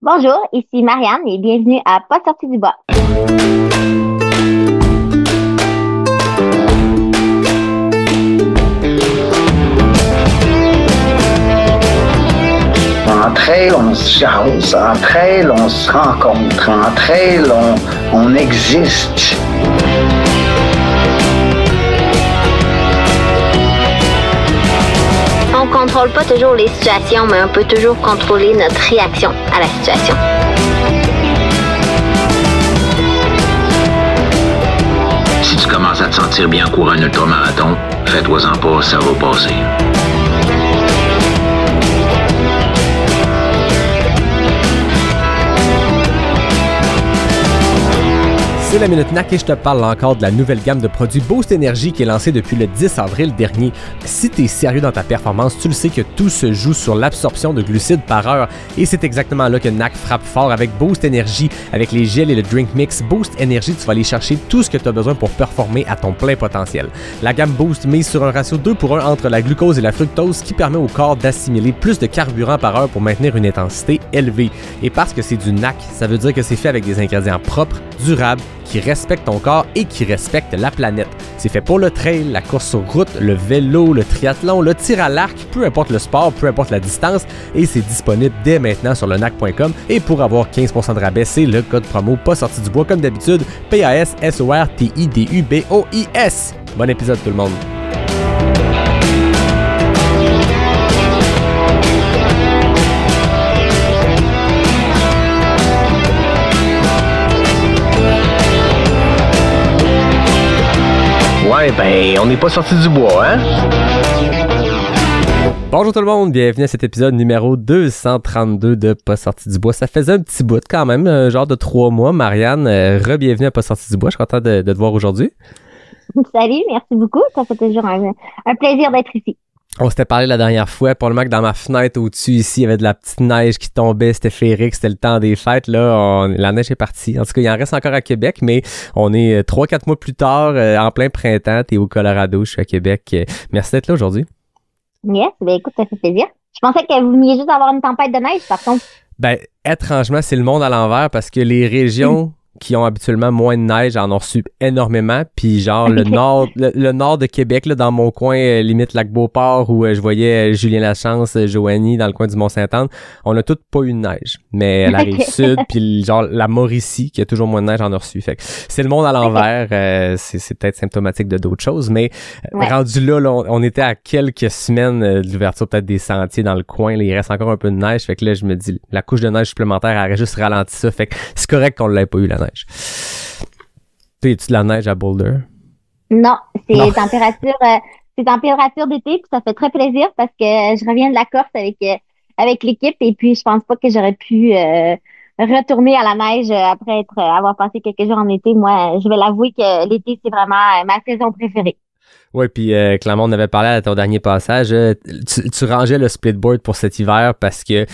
Bonjour, ici Marianne et bienvenue à Pas sorti du bois. Entre elles, on se jase, entre elles, on se rencontre, entre elles, on existe. On contrôle pas toujours les situations, mais on peut toujours contrôler notre réaction à la situation. Si tu commences à te sentir bien courir un ultramarathon, fais-toi-en pas, ça va passer. C'est la Minute NAC et je te parle encore de la nouvelle gamme de produits Boost Energy qui est lancée depuis le 10 avril dernier. Si tu es sérieux dans ta performance, tu le sais que tout se joue sur l'absorption de glucides par heure et c'est exactement là que NAC frappe fort avec Boost Energy. Avec les gels et le drink mix Boost Energy, tu vas aller chercher tout ce que tu as besoin pour performer à ton plein potentiel. La gamme Boost mise sur un ratio 2 pour 1 entre la glucose et la fructose qui permet au corps d'assimiler plus de carburant par heure pour maintenir une intensité élevée. Et parce que c'est du NAC, ça veut dire que c'est fait avec des ingrédients propres, durables, qui respecte ton corps et qui respecte la planète. C'est fait pour le trail, la course sur route, le vélo, le triathlon, le tir à l'arc, peu importe le sport, peu importe la distance, et c'est disponible dès maintenant sur le nac.com. Et pour avoir 15% de rabais, c'est le code promo pas sorti du bois comme d'habitude, PASSORTIDUBOIS. Bon épisode tout le monde. Ouais, ben, on n'est pas sorti du bois, hein? Bonjour tout le monde, bienvenue à cet épisode numéro 232 de Pas sorti du bois. Ça faisait un petit bout quand même, genre de 3 mois. Marianne, re-bienvenue à Pas sorti du bois. Je suis content de te voir aujourd'hui. Salut, merci beaucoup. Ça fait toujours un plaisir d'être ici. On s'était parlé la dernière fois, probablement que dans ma fenêtre au-dessus ici, il y avait de la petite neige qui tombait, c'était féerique, c'était le temps des fêtes. Là, la neige est partie. En tout cas, il en reste encore à Québec, mais on est 3-4 mois plus tard, en plein printemps. T'es au Colorado, je suis à Québec. Merci d'être là aujourd'hui. Yes, ben écoute, ça fait plaisir. Je pensais que vous veniez juste d'avoir une tempête de neige, par contre. Ben, étrangement, c'est le monde à l'envers parce que les régions qui ont habituellement moins de neige en ont reçu énormément, puis genre le nord de Québec, là, dans mon coin, limite Lac-Beauport, où je voyais Julien Lachance, Joanie, dans le coin du Mont-Saint-Anne, on a toutes pas eu de neige, mais la Rive-Sud, puis genre la Mauricie, qui a toujours moins de neige, en a reçu, fait que c'est le monde à l'envers, c'est peut-être symptomatique de d'autres choses, mais rendu là, on était à quelques semaines de l'ouverture peut-être des sentiers dans le coin, là, il reste encore un peu de neige, fait que là, je me dis, la couche de neige supplémentaire, elle aurait juste ralenti ça, fait que c'est correct qu'on l'ait pas eu, la neige. As-tu de la neige à Boulder? Non, c'est température d'été, puis ça fait très plaisir parce que je reviens de la Corse avec l'équipe et puis je pense pas que j'aurais pu retourner à la neige après avoir passé quelques jours en été. Moi, je vais l'avouer que l'été, c'est vraiment ma saison préférée. Oui, puis clairement, on avait parlé à ton dernier passage, tu rangeais le splitboard pour cet hiver parce que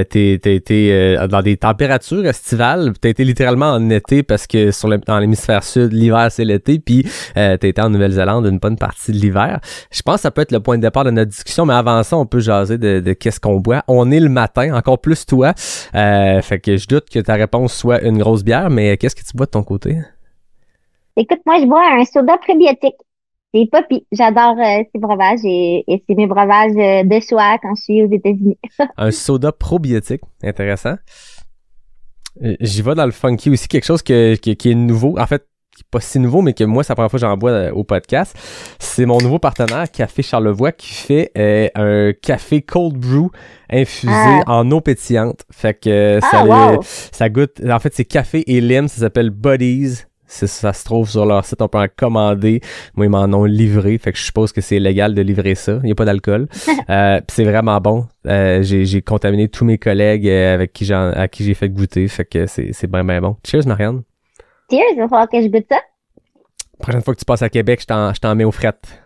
t'es dans des températures estivales, t'as été littéralement en été parce que dans l'hémisphère sud, l'hiver c'est l'été, puis t'as été en Nouvelle-Zélande une bonne partie de l'hiver. Je pense que ça peut être le point de départ de notre discussion, mais avant ça, on peut jaser de qu'est-ce qu'on boit. On est le matin, encore plus toi, fait que je doute que ta réponse soit une grosse bière, mais qu'est-ce que tu bois de ton côté? Écoute, moi, je bois un soda prébiotique. C'est Poppy. J'adore ces breuvages et c'est mes breuvages de choix quand je suis aux États-Unis. Un soda probiotique, intéressant. J'y vais dans le funky aussi, quelque chose qui est nouveau. En fait, qui est pas si nouveau, mais que moi, c'est la première fois que j'en bois au podcast. C'est mon nouveau partenaire, Café Charlevoix, qui fait un café cold brew infusé en eau pétillante. Fait que ça goûte... En fait, c'est café et lime, ça s'appelle Buddies. Ça se trouve sur leur site, on peut en commander. Moi, ils m'en ont livré, fait que je suppose que c'est légal de livrer ça. Il n'y a pas d'alcool. C'est vraiment bon. J'ai contaminé tous mes collègues à qui j'ai fait goûter, fait que c'est bien bon. Cheers, Marianne. Cheers, il va falloir que je goûte ça. Prochaine fois que tu passes à Québec, je t'en mets aux frettes.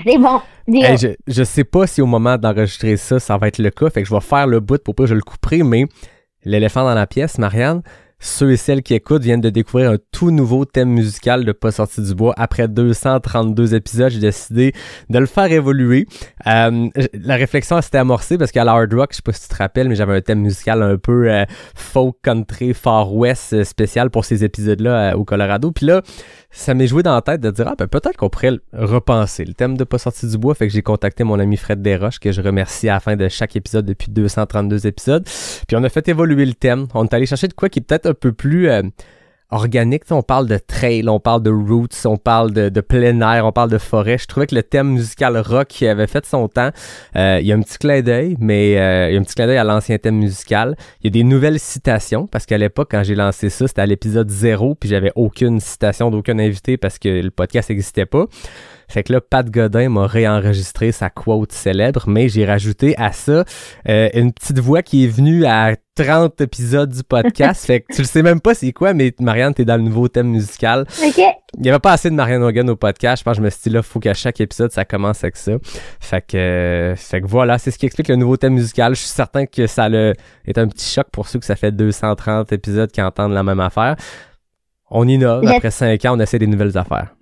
C'est bon. Hey, je sais pas si au moment d'enregistrer ça, ça va être le cas, fait que je vais faire le bout pour pas que je le couperai, mais l'éléphant dans la pièce, Marianne, ceux et celles qui écoutent viennent de découvrir un tout nouveau thème musical de Pas sorti du bois. Après 232 épisodes, j'ai décidé de le faire évoluer. La réflexion s'était amorcée parce qu'à la Hard Rock, je sais pas si tu te rappelles, mais j'avais un thème musical un peu folk country Far West spécial pour ces épisodes-là au Colorado. Puis là, ça m'est joué dans la tête de dire peut-être qu'on pourrait repenser le thème de Pas sorti du bois. Fait que j'ai contacté mon ami Fred Desroches, que je remercie à la fin de chaque épisode depuis 232 épisodes. Puis on a fait évoluer le thème. On est allé chercher de quoi qui est peut-être un peu plus organique. On parle de trail, on parle de roots, on parle de plein air, on parle de forêt. Je trouvais que le thème musical rock qui avait fait son temps, il y a un petit clin d'œil, mais il y a un petit clin d'œil à l'ancien thème musical. Il y a des nouvelles citations, parce qu'à l'époque, quand j'ai lancé ça, c'était à l'épisode 0, puis j'avais aucune citation d'aucun invité parce que le podcast n'existait pas. Fait que là, Pat Godin m'a réenregistré sa quote célèbre, mais j'ai rajouté à ça une petite voix qui est venue à 30 épisodes du podcast. Fait que tu le sais même pas c'est quoi, mais Marianne, t'es dans le nouveau thème musical. OK. Il n'y avait pas assez de Marianne Hogan au podcast. Je pense que je me suis dit là, faut qu'à chaque épisode, ça commence avec ça. Fait que voilà, c'est ce qui explique le nouveau thème musical. Je suis certain que ça est un petit choc pour ceux que ça fait 230 épisodes qui entendent la même affaire. On innove. Après 5 ans, on essaie des nouvelles affaires.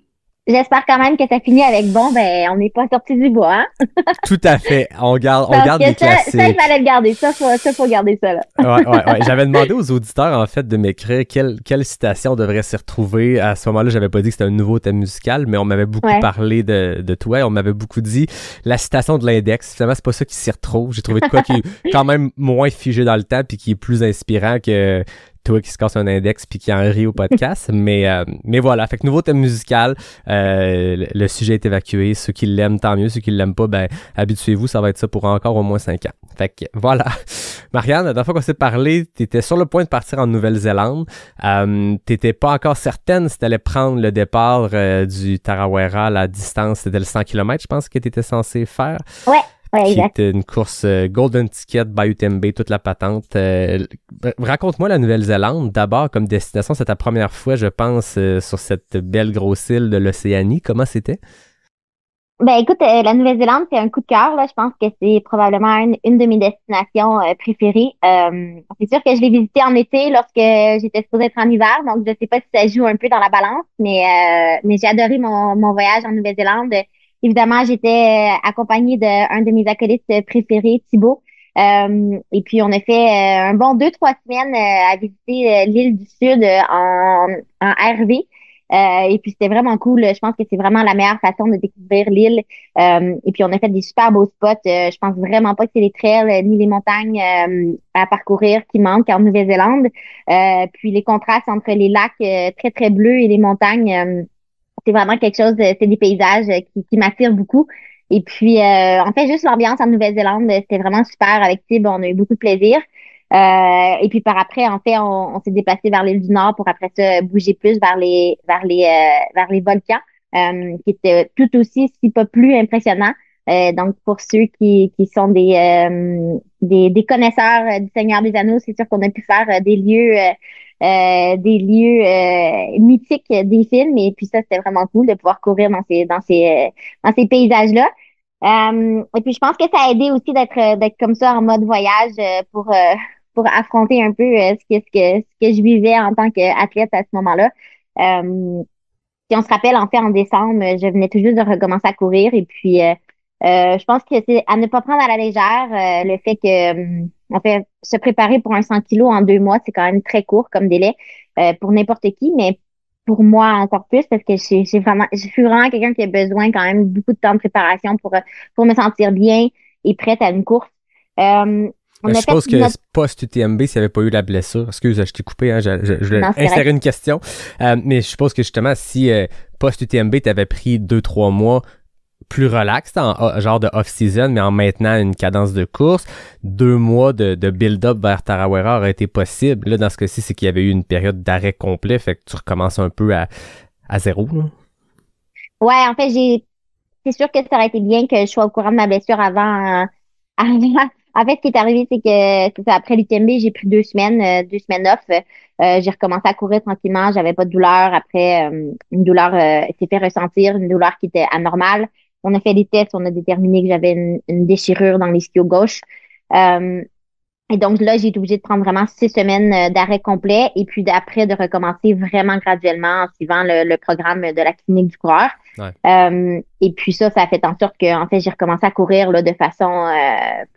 J'espère quand même que ça finit avec on n'est pas sorti du bois, hein? Tout à fait. On garde les classiques. Ça, il fallait le garder. Ça, faut garder ça, là. Ouais. J'avais demandé aux auditeurs, en fait, de m'écrire quelle citation devrait s'y retrouver. À ce moment-là, j'avais pas dit que c'était un nouveau thème musical, mais on m'avait beaucoup parlé de toi. On m'avait beaucoup dit la citation de l'index. Finalement, c'est pas ça qui s'y retrouve. J'ai trouvé de quoi qui est quand même moins figé dans le temps puis qui est plus inspirant que toi qui se casse un index puis qui en rit au podcast. mais voilà, fait que nouveau thème musical, le sujet est évacué. Ceux qui l'aiment, tant mieux. Ceux qui l'aiment pas, habituez-vous, ça va être ça pour encore au moins 5 ans. Fait que voilà. Marianne, la dernière fois qu'on s'est parlé, t'étais sur le point de partir en Nouvelle-Zélande. T'étais pas encore certaine si t'allais prendre le départ du Tarawera, la distance, c'était le 100 km, je pense que t'étais censé faire. Ouais. Qui exact. était une course Golden Ticket, Bayou Tembe, toute la patente. Raconte-moi la Nouvelle-Zélande. D'abord, comme destination, c'est ta première fois, je pense, sur cette belle grosse île de l'Océanie. Comment c'était? Écoute, la Nouvelle-Zélande, c'est un coup de cœur, là. Je pense que c'est probablement une de mes destinations préférées. C'est sûr que je l'ai visité en été lorsque j'étais supposée être en hiver, donc je sais pas si ça joue un peu dans la balance, mais j'ai adoré mon voyage en Nouvelle-Zélande. Évidemment, j'étais accompagnée d'un de mes acolytes préférés, Thibaut. Et puis, on a fait un bon 2-3 semaines à visiter l'île du Sud en RV. Et puis, c'était vraiment cool. Je pense que c'est vraiment la meilleure façon de découvrir l'île. Et puis, on a fait des super beaux spots. Je pense vraiment pas que c'est les trails ni les montagnes à parcourir qui manquent en Nouvelle-Zélande. Puis, les contrastes entre les lacs très, très bleus et les montagnes, c'est vraiment quelque chose, c'est des paysages qui m'attirent beaucoup. Et puis, en fait, juste l'ambiance en Nouvelle-Zélande, c'était vraiment super avec Tib. On a eu beaucoup de plaisir. Et puis par après, en fait, on s'est déplacé vers l'île du Nord pour après ça bouger plus vers les volcans, qui étaient tout aussi, si pas plus impressionnants. Donc pour ceux qui sont des connaisseurs du Seigneur des Anneaux, c'est sûr qu'on a pu faire des lieux mythiques des films. Et puis ça, c'était vraiment cool de pouvoir courir dans ces paysages-là. Et puis je pense que ça a aidé aussi d'être comme ça en mode voyage pour affronter un peu ce que je vivais en tant qu'athlète à ce moment-là. Si on se rappelle, en fait, en décembre, je venais tout juste de recommencer à courir et puis je pense que c'est à ne pas prendre à la légère le fait que en fait, se préparer pour un 100 kilos en 2 mois, c'est quand même très court comme délai pour n'importe qui, mais pour moi encore plus parce que je suis vraiment quelqu'un qui a besoin quand même beaucoup de temps de préparation pour me sentir bien et prête à une course. Je suppose que post-UTMB, s'il n'y avait pas eu la blessure, excuse, je t'ai coupé, hein, je voulais insérer une question, mais je suppose que justement, si post-UTMB, tu avais pris 2-3 mois plus relax, genre de off-season, mais en maintenant une cadence de course, 2 mois de build-up vers Tarawera aurait été possible. Là, dans ce cas-ci, c'est qu'il y avait eu une période d'arrêt complet, fait que tu recommences un peu à zéro. Là. Ouais, en fait, c'est sûr que ça aurait été bien que je sois au courant de ma blessure avant. En fait, ce qui est arrivé, c'est que après l'UTMB, j'ai pris 2 semaines off. J'ai recommencé à courir tranquillement. J'avais pas de douleur. Après, une douleur s'est fait ressentir, une douleur qui était anormale. On a fait des tests, on a déterminé que j'avais une déchirure dans l'ischio gauche. Et donc là, j'ai été obligée de prendre vraiment 6 semaines d'arrêt complet et puis d'après de recommencer vraiment graduellement en suivant le programme de la clinique du coureur. Ouais. Et puis ça a fait en sorte que en fait j'ai recommencé à courir là, de façon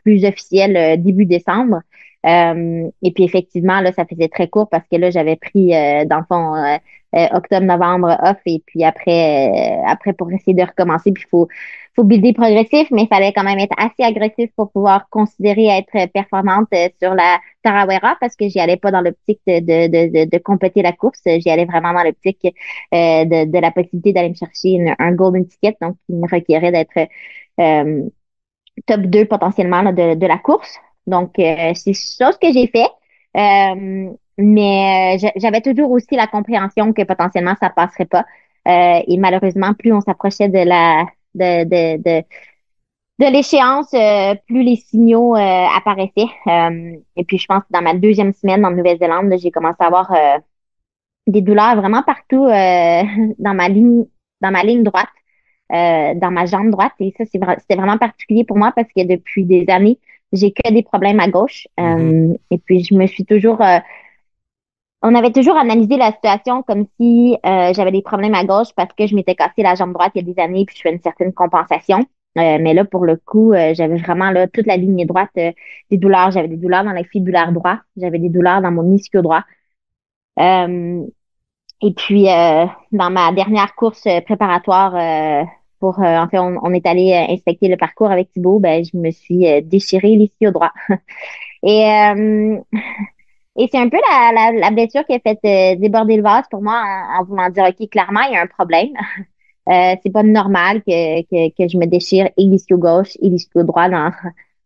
plus officielle début décembre. Et puis effectivement là, ça faisait très court parce que là j'avais pris dans le fond octobre-novembre off et puis après pour essayer de recommencer puis faut builder progressif, mais il fallait quand même être assez agressif pour pouvoir considérer être performante sur la Tarawera parce que j'y allais pas dans l'optique de compléter la course. J'y allais vraiment dans l'optique de la possibilité d'aller me chercher un golden ticket, donc qui me requérait d'être euh, top 2 potentiellement là, de la course. Donc, c'est chose que j'ai fait. Mais j'avais toujours aussi la compréhension que potentiellement ça passerait pas. Et malheureusement, plus on s'approchait de de l'échéance, plus les signaux apparaissaient. Et puis, je pense que dans ma deuxième semaine en Nouvelle-Zélande, là, j'ai commencé à avoir des douleurs vraiment partout dans ma ligne droite, dans ma jambe droite. Et ça, c'était vraiment particulier pour moi parce que depuis des années, j'ai que des problèmes à gauche. Et puis, je me suis toujours on avait toujours analysé la situation comme si j'avais des problèmes à gauche parce que je m'étais cassé la jambe droite il y a des années puis je fais une certaine compensation. Mais là, pour le coup, j'avais vraiment là toute la ligne droite des douleurs. J'avais des douleurs dans les fibulaires droits. J'avais des douleurs dans mon ischio droit. Euh, et puis, dans ma dernière course préparatoire en fait, on est allé inspecter le parcours avec Thibaut, ben, je me suis déchiré l'ischio droit. Et et c'est un peu la blessure qui a fait déborder le vase pour moi en voulant dire, OK, clairement, il y a un problème. C'est pas normal que je me déchire et l'ischio gauche et l'ischio droit dans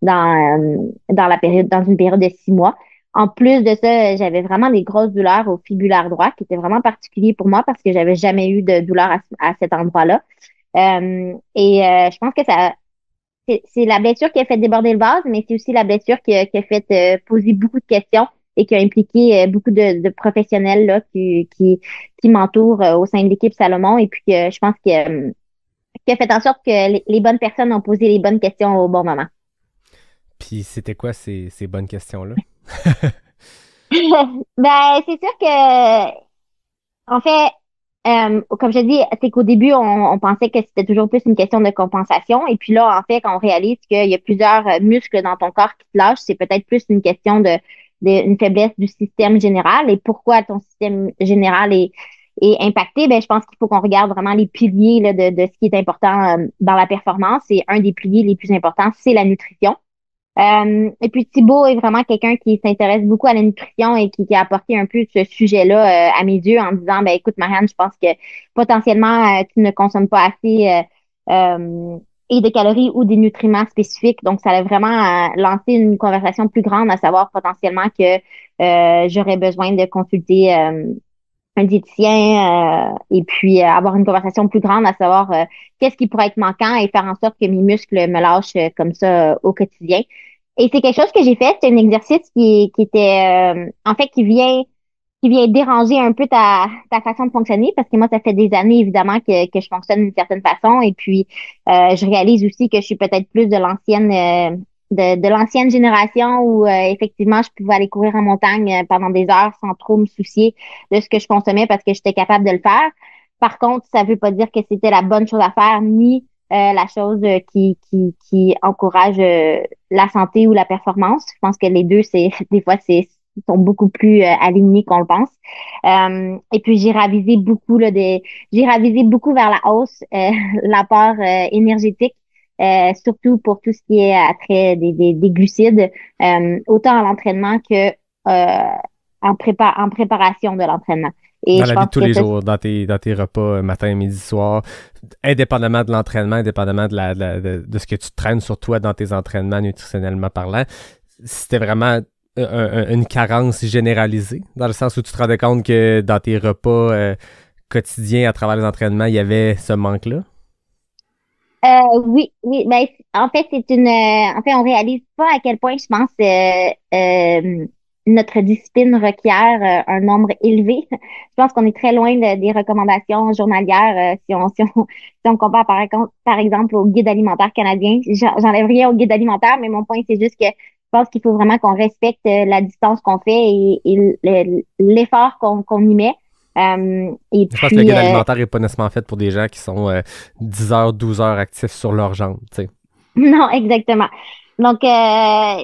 dans une période de 6 mois. En plus de ça, j'avais vraiment des grosses douleurs au fibulaire droit qui étaient vraiment particuliers pour moi parce que j'avais jamais eu de douleur à cet endroit-là. Je pense que c'est la blessure qui a fait déborder le vase, mais c'est aussi la blessure qui a fait poser beaucoup de questions et qui a impliqué beaucoup de professionnels là, qui m'entourent au sein de l'équipe Salomon. Et puis je pense qui a fait en sorte que les bonnes personnes ont posé les bonnes questions au bon moment. Puis c'était quoi ces bonnes questions-là? Ben, c'est sûr que en fait, comme je dis, c'est qu'au début, on pensait que c'était toujours plus une question de compensation. Et puis là, en fait, quand on réalise qu'il y a plusieurs muscles dans ton corps qui te lâchent, c'est peut-être plus une question une faiblesse du système général. Et pourquoi ton système général est impacté? Ben, je pense qu'il faut qu'on regarde vraiment les piliers là, de ce qui est important dans la performance. Et un des piliers les plus importants, c'est la nutrition. Et puis Thibaut est vraiment quelqu'un qui s'intéresse beaucoup à la nutrition et qui a apporté un peu ce sujet-là à mes yeux en disant, ben écoute Marianne, je pense que potentiellement tu ne consommes pas assez et de calories ou des nutriments spécifiques. Donc ça a vraiment lancé une conversation plus grande à savoir potentiellement que j'aurais besoin de consulter un diététicien et puis avoir une conversation plus grande à savoir qu'est-ce qui pourrait être manquant et faire en sorte que mes muscles me lâchent comme ça au quotidien. Et c'est quelque chose que j'ai fait. C'est un exercice qui était en fait qui vient déranger un peu ta façon de fonctionner parce que moi, ça fait des années évidemment que je fonctionne d'une certaine façon et puis je réalise aussi que je suis peut-être plus de l'ancienne génération où effectivement je pouvais aller courir en montagne pendant des heures sans trop me soucier de ce que je consommais parce que j'étais capable de le faire. Par contre, ça veut pas dire que c'était la bonne chose à faire ni la chose qui encourage la santé ou la performance. Je pense que les deux, c'est des fois sont beaucoup plus alignés qu'on le pense. Et puis j'ai ravisé beaucoup vers la hausse l'apport énergétique. Surtout pour tout ce qui est attrait des glucides, autant à l'entraînement que en préparation de l'entraînement. Et Dans je la vie pense de tous que les ça, jours, dans tes repas matin, midi, soir, indépendamment de l'entraînement, indépendamment de ce que tu traînes sur toi dans tes entraînements nutritionnellement parlant, c'était vraiment une carence généralisée, dans le sens où tu te rendais compte que dans tes repas quotidiens à travers les entraînements, il y avait ce manque-là? oui, oui. Ben, en fait, en fait, on réalise pas à quel point, je pense, notre discipline requiert un nombre élevé. Je pense qu'on est très loin des recommandations journalières si on compare par exemple au guide alimentaire canadien. J'enlève rien au guide alimentaire, mais mon point, c'est juste que pense qu'il faut vraiment qu'on respecte la distance qu'on fait et l'effort qu'on y met. Et Je pense que le guide alimentaire n'est pas nécessairement fait pour des gens qui sont 10 heures, 12 heures actifs sur leurs jambes, tu sais. Non, exactement. Donc, ça,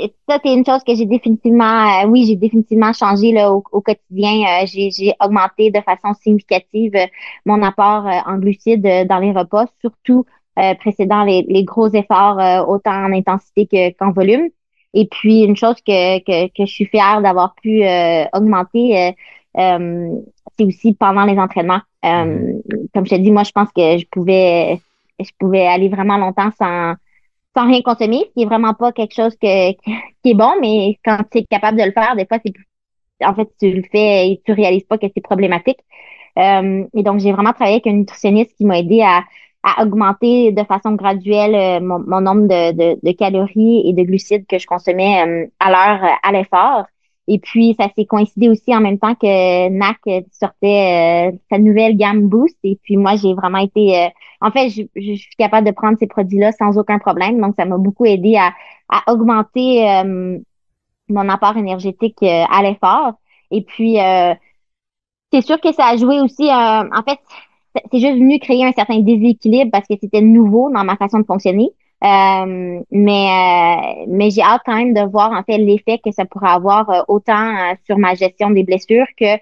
c'est une chose que j'ai définitivement, oui, j'ai définitivement changé là, au quotidien. J'ai augmenté de façon significative mon apport en glucides dans les repas, surtout précédant les gros efforts, autant en intensité qu'en volume. Et puis, une chose que je suis fière d'avoir pu augmenter, c'est aussi pendant les entraînements. Comme je te dis, moi, je pense que je pouvais aller vraiment longtemps sans rien consommer, ce qui est vraiment pas quelque chose qui est bon, mais quand tu es capable de le faire, des fois, en fait, tu le fais et tu réalises pas que c'est problématique. Et donc, j'ai vraiment travaillé avec une nutritionniste qui m'a aidé à augmenter de façon graduelle mon nombre de calories et de glucides que je consommais à l'heure à l'effort. Et puis, ça s'est coïncidé aussi en même temps que NAC sortait sa nouvelle gamme Boost. Et puis, moi, j'ai vraiment été... en fait, je suis capable de prendre ces produits-là sans aucun problème. Donc, ça m'a beaucoup aidé à augmenter mon apport énergétique à l'effort. Et puis, c'est sûr que ça a joué aussi... en fait, c'est juste venu créer un certain déséquilibre parce que c'était nouveau dans ma façon de fonctionner. Mais j'ai hâte quand même de voir en fait l'effet que ça pourrait avoir autant sur ma gestion des blessures que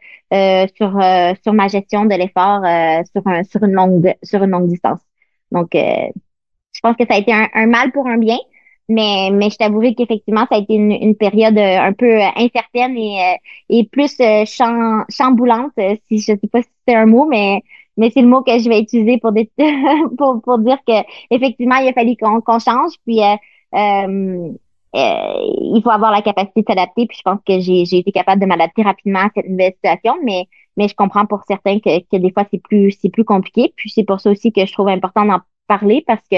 sur ma gestion de l'effort sur une longue distance. Donc je pense que ça a été un mal pour un bien, mais je t'avouerai qu'effectivement ça a été une période un peu incertaine et plus chamboulante, si je sais pas si c'est un mot, mais c'est le mot que je vais utiliser pour dire que effectivement il a fallu qu'on change, puis il faut avoir la capacité de s'adapter, puis je pense que j'ai été capable de m'adapter rapidement à cette nouvelle situation, mais je comprends pour certains que des fois c'est plus compliqué, puis c'est pour ça aussi que je trouve important d'en parler parce que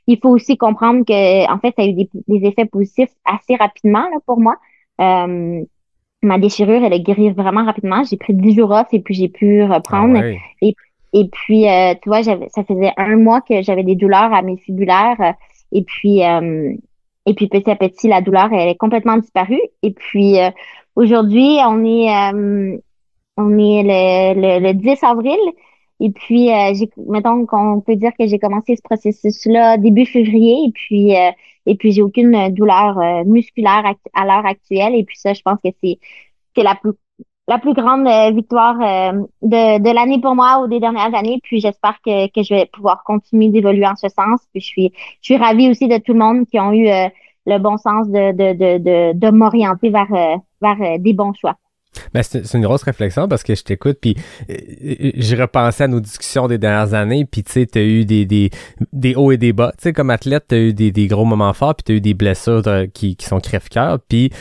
il faut aussi comprendre que en fait ça a eu des effets positifs assez rapidement là pour moi. Ma déchirure, elle a guéri vraiment rapidement. J'ai pris 10 jours off et puis j'ai pu reprendre. Ah ouais. Et puis, tu vois, ça faisait 1 mois que j'avais des douleurs à mes fibulaires. Et puis petit à petit, la douleur, elle est complètement disparue. Et puis, aujourd'hui, on est le 10 avril. Et puis, mettons qu'on peut dire que j'ai commencé ce processus-là début février. Et puis j'ai aucune douleur musculaire à l'heure actuelle. Et puis ça, je pense que c'est la plus grande victoire de l'année pour moi ou des dernières années. Puis j'espère que je vais pouvoir continuer d'évoluer en ce sens. Puis je suis ravie aussi de tout le monde qui ont eu le bon sens de m'orienter vers des bons choix. Ben, c'est une grosse réflexion parce que je t'écoute puis j'ai repensé à nos discussions des dernières années puis tu sais t'as eu des hauts et des bas, tu sais comme athlète t'as eu des gros moments forts puis t'as eu des blessures qui sont crève-cœur puis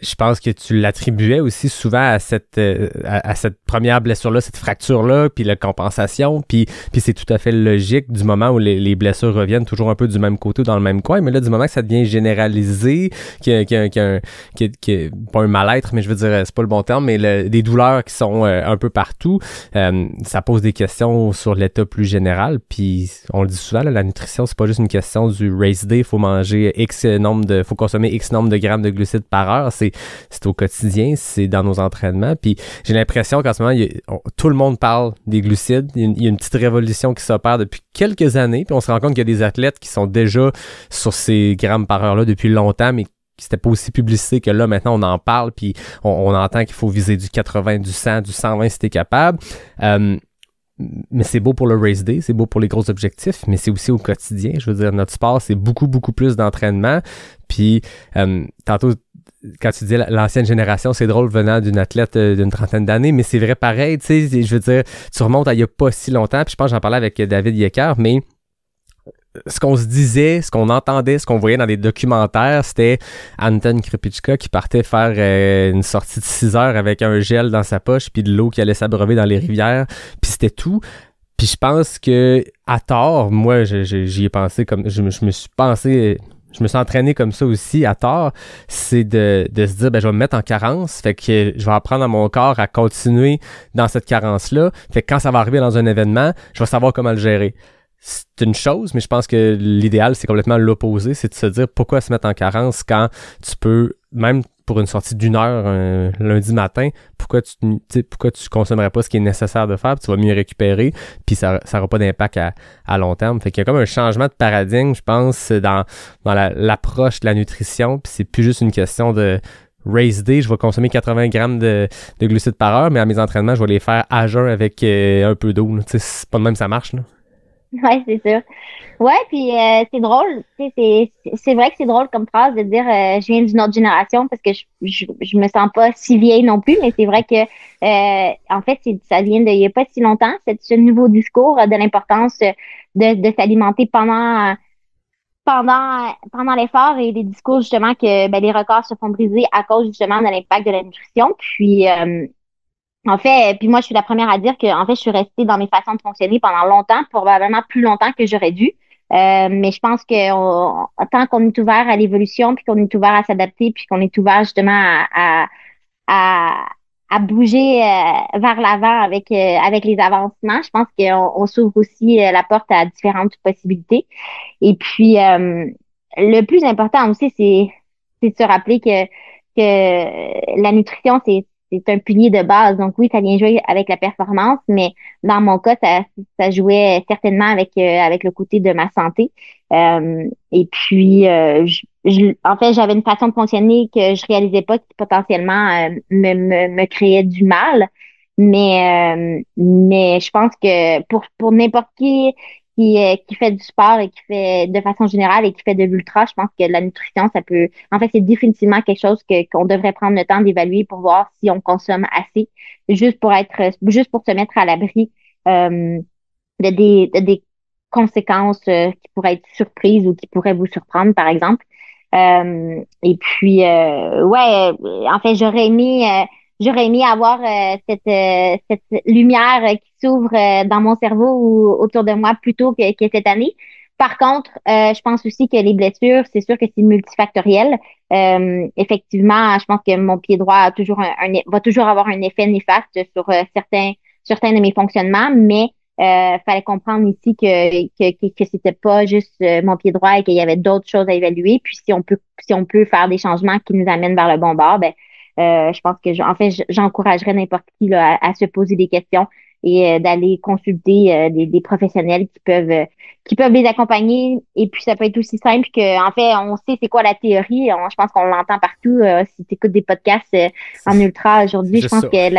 je pense que tu l'attribuais aussi souvent à cette première blessure-là, cette fracture-là, puis la compensation, puis c'est tout à fait logique du moment où les blessures reviennent toujours un peu du même côté ou dans le même coin, mais là, du moment que ça devient généralisé, qu'il y a pas un mal-être, mais je veux dire, c'est pas le bon terme, mais des douleurs qui sont un peu partout, ça pose des questions sur l'état plus général, puis on le dit souvent, là, la nutrition, c'est pas juste une question du race day, faut consommer X nombre de grammes de glucides par heure, c'est au quotidien, c'est dans nos entraînements. Puis j'ai l'impression qu'en ce moment, tout le monde parle des glucides. Il y a une petite révolution qui s'opère depuis quelques années. Puis on se rend compte qu'il y a des athlètes qui sont déjà sur ces grammes par heure-là depuis longtemps, mais c'était pas aussi publicité que là, maintenant, on en parle. Puis on entend qu'il faut viser du 80, du 100, du 120 si t'es capable. Mais c'est beau pour le race day, c'est beau pour les gros objectifs, mais c'est aussi au quotidien. Je veux dire, notre sport, c'est beaucoup, beaucoup plus d'entraînement. Puis tantôt, quand tu dis l'ancienne génération, c'est drôle venant d'une athlète d'une trentaine d'années, mais c'est vrai pareil, tu sais, je veux dire, tu remontes à il y a pas si longtemps, puis je pense que j'en parlais avec David Yecker, mais ce qu'on se disait, ce qu'on entendait, ce qu'on voyait dans des documentaires, c'était Anton Krupicka qui partait faire une sortie de 6 heures avec un gel dans sa poche puis de l'eau qui allait s'abreuver dans les rivières, puis c'était tout. Puis je pense que, à tort, moi, j'y ai pensé comme... Je me suis entraîné comme ça aussi, à tort, c'est de se dire, ben je vais me mettre en carence, fait que je vais apprendre à mon corps à continuer dans cette carence-là, fait que quand ça va arriver dans un événement, je vais savoir comment le gérer. c'est une chose, mais je pense que l'idéal, c'est complètement l'opposé, c'est de se dire pourquoi se mettre en carence quand tu peux, même pour une sortie d'1 heure un lundi matin, pourquoi tu consommerais pas ce qui est nécessaire de faire, puis tu vas mieux récupérer, puis ça n'aura pas d'impact à long terme. Fait qu'il y a comme un changement de paradigme, je pense, dans l'approche de la nutrition, puis c'est plus juste une question de race day, je vais consommer 80 grammes de glucides par heure, mais à mes entraînements, je vais les faire à jeun avec un peu d'eau. C'est pas de même ça marche, là. Ouais, c'est sûr. Ouais, puis c'est drôle, tu sais, c'est vrai que c'est drôle comme phrase de dire je viens d'une autre génération parce que je me sens pas si vieille non plus, mais c'est vrai que en fait ça vient de il y a pas si longtemps, ce nouveau discours de l'importance de s'alimenter pendant l'effort et des discours justement que ben, les records se font briser à cause justement de l'impact de la nutrition. Puis en fait, puis moi, je suis la première à dire que, en fait, je suis restée dans mes façons de fonctionner pendant longtemps, probablement plus longtemps que j'aurais dû. Mais je pense que tant qu'on est ouvert à l'évolution, puis qu'on est ouvert à s'adapter, puis qu'on est ouvert justement à, à bouger vers l'avant avec les avancements, je pense qu'on s'ouvre aussi la porte à différentes possibilités. Et puis, le plus important aussi, c'est de se rappeler que la nutrition, c'est un pilier de base. Donc oui, ça vient jouer avec la performance, mais dans mon cas, ça jouait certainement avec le côté de ma santé. Et puis, en fait, j'avais une façon de fonctionner que je réalisais pas qui potentiellement me créait du mal. Mais je pense que pour n'importe qui fait du sport et qui fait de façon générale et qui fait de l'ultra, je pense que la nutrition, ça peut, en fait, c'est définitivement quelque chose qu'on devrait prendre le temps d'évaluer pour voir si on consomme assez, juste pour se mettre à l'abri, de des conséquences, qui pourraient être surprises ou qui pourraient vous surprendre, par exemple. Et puis, ouais, en fait, j'aurais aimé avoir cette lumière qui s'ouvre dans mon cerveau ou autour de moi plus tôt que cette année. Par contre, je pense aussi que les blessures, c'est sûr que c'est multifactoriel. Effectivement, je pense que mon pied droit a toujours va toujours avoir un effet néfaste sur certains de mes fonctionnements, mais fallait comprendre ici que c'était pas juste mon pied droit et qu'il y avait d'autres choses à évaluer. Puis si on peut faire des changements qui nous amènent vers le bon bord, ben je pense que en fait j'encouragerais n'importe qui là, à se poser des questions et d'aller consulter des professionnels qui peuvent les accompagner. Et puis ça peut être aussi simple que en fait on sait c'est quoi la théorie. Je pense qu'on l'entend partout. Si tu écoutes des podcasts en ultra aujourd'hui, je pense que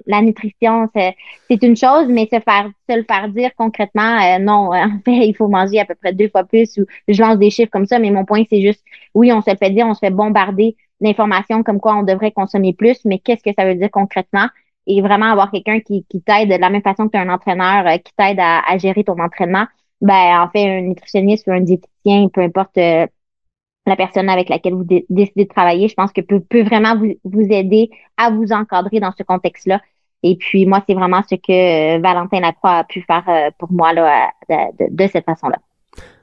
la nutrition c'est une chose, mais se le faire dire concrètement, non, en fait, il faut manger à peu près 2 fois plus, ou je lance des chiffres comme ça, mais mon point, c'est juste, oui, on se le fait dire, on se fait bombarder d'informations comme quoi on devrait consommer plus, mais qu'est-ce que ça veut dire concrètement? Et vraiment avoir quelqu'un qui t'aide de la même façon que tu as un entraîneur qui t'aide à gérer ton entraînement, ben, en fait, un nutritionniste ou un diététicien, peu importe la personne avec laquelle vous décidez de travailler, je pense que peut vraiment vous aider à vous encadrer dans ce contexte-là. Et puis, moi, c'est vraiment ce que Valentin Lacroix a pu faire pour moi là, de cette façon-là.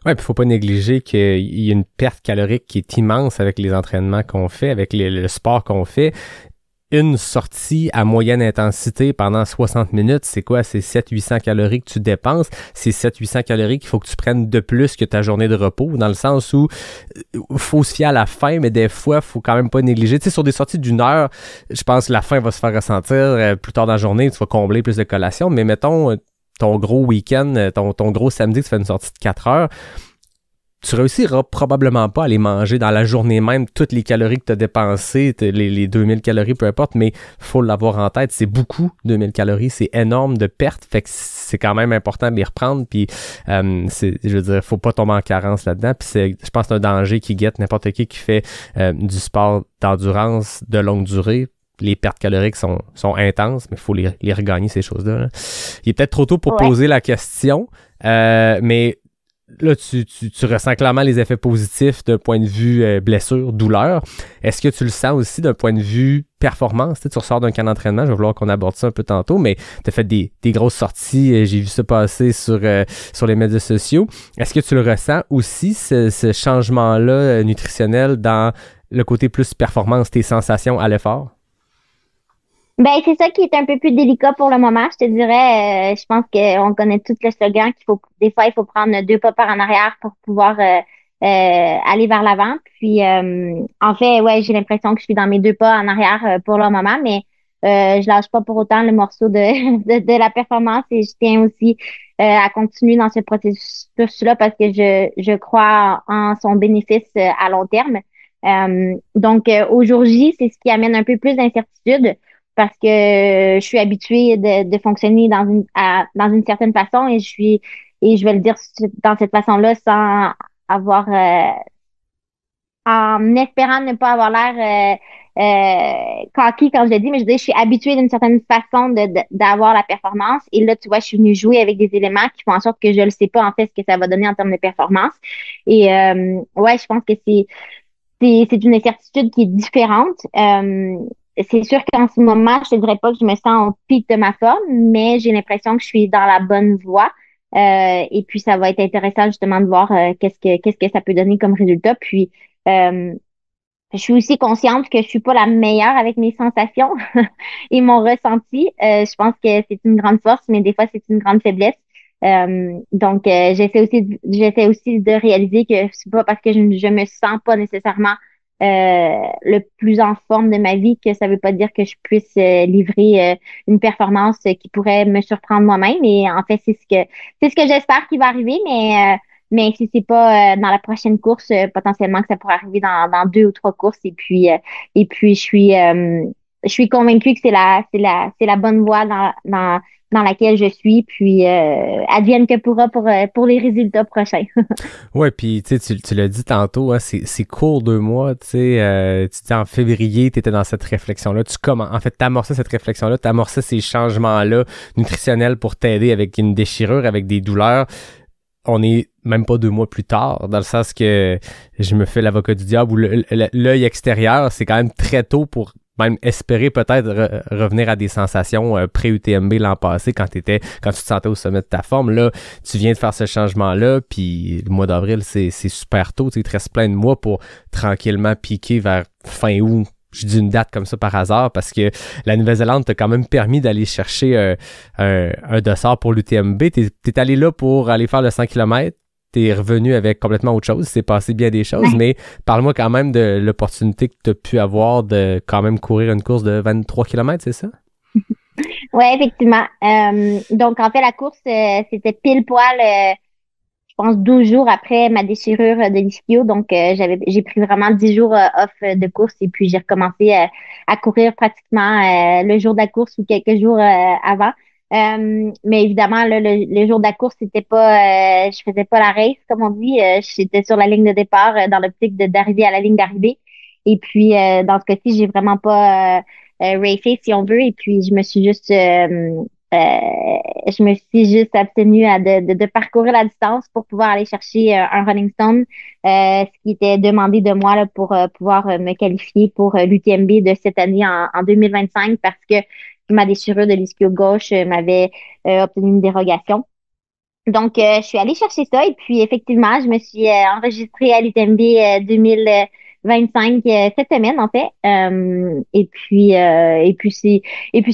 Ouais, puis faut pas négliger qu'il y a une perte calorique qui est immense avec les entraînements qu'on fait, avec le sport qu'on fait. Une sortie à moyenne intensité pendant 60 minutes, c'est quoi? C'est 700-800 calories que tu dépenses. C'est 700-800 calories qu'il faut que tu prennes de plus que ta journée de repos, dans le sens où faut se fier à la faim, mais des fois, faut quand même pas négliger. Tu sais, sur des sorties d'1 heure, je pense que la faim va se faire ressentir plus tard dans la journée, tu vas combler plus de collations, mais mettons ton gros week-end, ton gros samedi, tu fais une sortie de 4 heures, tu réussiras probablement pas à aller manger dans la journée même toutes les calories que tu as dépensées, les 2000 calories, peu importe, mais faut l'avoir en tête. C'est beaucoup, 2000 calories, c'est énorme de pertes, fait que c'est quand même important de les reprendre, puis je veux dire, faut pas tomber en carence là-dedans, puis je pense que c'est un danger qui guette n'importe qui fait du sport d'endurance de longue durée. Les pertes caloriques sont intenses, mais il faut les regagner, ces choses-là. Là. Il est peut-être trop tôt pour poser la question, mais là, tu ressens clairement les effets positifs d'un point de vue blessure, douleur. Est-ce que tu le sens aussi d'un point de vue performance? Tu ressors d'un camp d'entraînement, je vais vouloir qu'on aborde ça un peu tantôt, mais tu as fait des grosses sorties, j'ai vu ça passer sur les médias sociaux. Est-ce que tu le ressens aussi, ce changement-là nutritionnel dans le côté plus performance, tes sensations à l'effort? Ben, c'est ça qui est un peu plus délicat pour le moment, je te dirais. Je pense qu'on connaît tout le slogan qu'il faut, des fois, il faut prendre 2 pas par en arrière pour pouvoir aller vers l'avant. Puis, en fait, ouais, j'ai l'impression que je suis dans mes 2 pas en arrière pour le moment, mais je lâche pas pour autant le morceau de la performance et je tiens aussi à continuer dans ce processus-là parce que je crois en son bénéfice à long terme. Donc, au jour J, c'est ce qui amène un peu plus d'incertitude parce que je suis habituée de fonctionner dans une certaine façon et je vais le dire dans cette façon-là sans avoir en espérant ne pas avoir l'air cocky quand je le dis, mais je veux dire, je suis habituée d'une certaine façon d'avoir la performance. Et là, tu vois, je suis venue jouer avec des éléments qui font en sorte que je ne sais pas en fait ce que ça va donner en termes de performance. Et ouais, je pense que c'est une incertitude qui est différente. C'est sûr qu'en ce moment, je te dirais pas que je me sens au pic de ma forme, mais j'ai l'impression que je suis dans la bonne voie. Et puis, ça va être intéressant justement de voir qu'est-ce que ça peut donner comme résultat. Puis, euh, je suis aussi consciente que je suis pas la meilleure avec mes sensations et mon ressenti. Je pense que c'est une grande force, mais des fois, c'est une grande faiblesse. Donc, j'essaie aussi de réaliser que c'est pas parce que je me sens pas nécessairement le plus en forme de ma vie que ça veut pas dire que je puisse livrer une performance qui pourrait me surprendre moi-même. Et en fait, c'est ce que j'espère qui va arriver, mais si c'est pas dans la prochaine course, potentiellement que ça pourrait arriver dans 2 ou 3 courses. Et puis je suis convaincue que c'est la bonne voie dans laquelle je suis. Puis advienne que pourra pour les résultats prochains. Ouais, puis tu l'as dit tantôt, hein, c'est court 2 mois, tu dis en février, tu étais dans cette réflexion-là, en fait, t'amorçais cette réflexion-là, t'amorçais ces changements-là nutritionnels pour t'aider avec une déchirure, avec des douleurs. On est même pas 2 mois plus tard, dans le sens que je me fais l'avocat du diable, où l'œil extérieur, c'est quand même très tôt pour même espérer peut-être revenir à des sensations pré-UTMB l'an passé quand tu te sentais au sommet de ta forme. Là, tu viens de faire ce changement-là, puis le mois d'avril, c'est super tôt. Il te reste plein de mois pour tranquillement piquer vers fin août. Je dis une date comme ça par hasard parce que la Nouvelle-Zélande t'a quand même permis d'aller chercher un dossard pour l'UTMB. T'es allé là pour aller faire le 100 km. T'es revenu avec complètement autre chose. C'est passé bien des choses, mais parle-moi quand même de l'opportunité que tu as pu avoir de quand même courir une course de 23 km, c'est ça? Oui, effectivement. Donc, en fait, la course, c'était pile poil, je pense, 12 jours après ma déchirure de l'ischio. Donc, j'ai pris vraiment 10 jours off de course et puis j'ai recommencé à courir pratiquement le jour de la course ou quelques jours avant. Mais évidemment, là, le jour de la course, c'était pas, je faisais pas la race, comme on dit. J'étais sur la ligne de départ dans l'optique d'arriver à la ligne d'arrivée. Et puis, dans ce cas-ci, j'ai vraiment pas racé, si on veut. Et puis, je me suis juste abstenue de parcourir la distance pour pouvoir aller chercher un running stone, ce qui était demandé de moi là, pour pouvoir me qualifier pour l'UTMB de cette année en 2025 parce que ma déchirure de l'ischio gauche m'avait obtenu une dérogation. Donc, je suis allée chercher ça et puis effectivement, je me suis enregistrée à l'UTMB 2025 cette semaine en fait. Et puis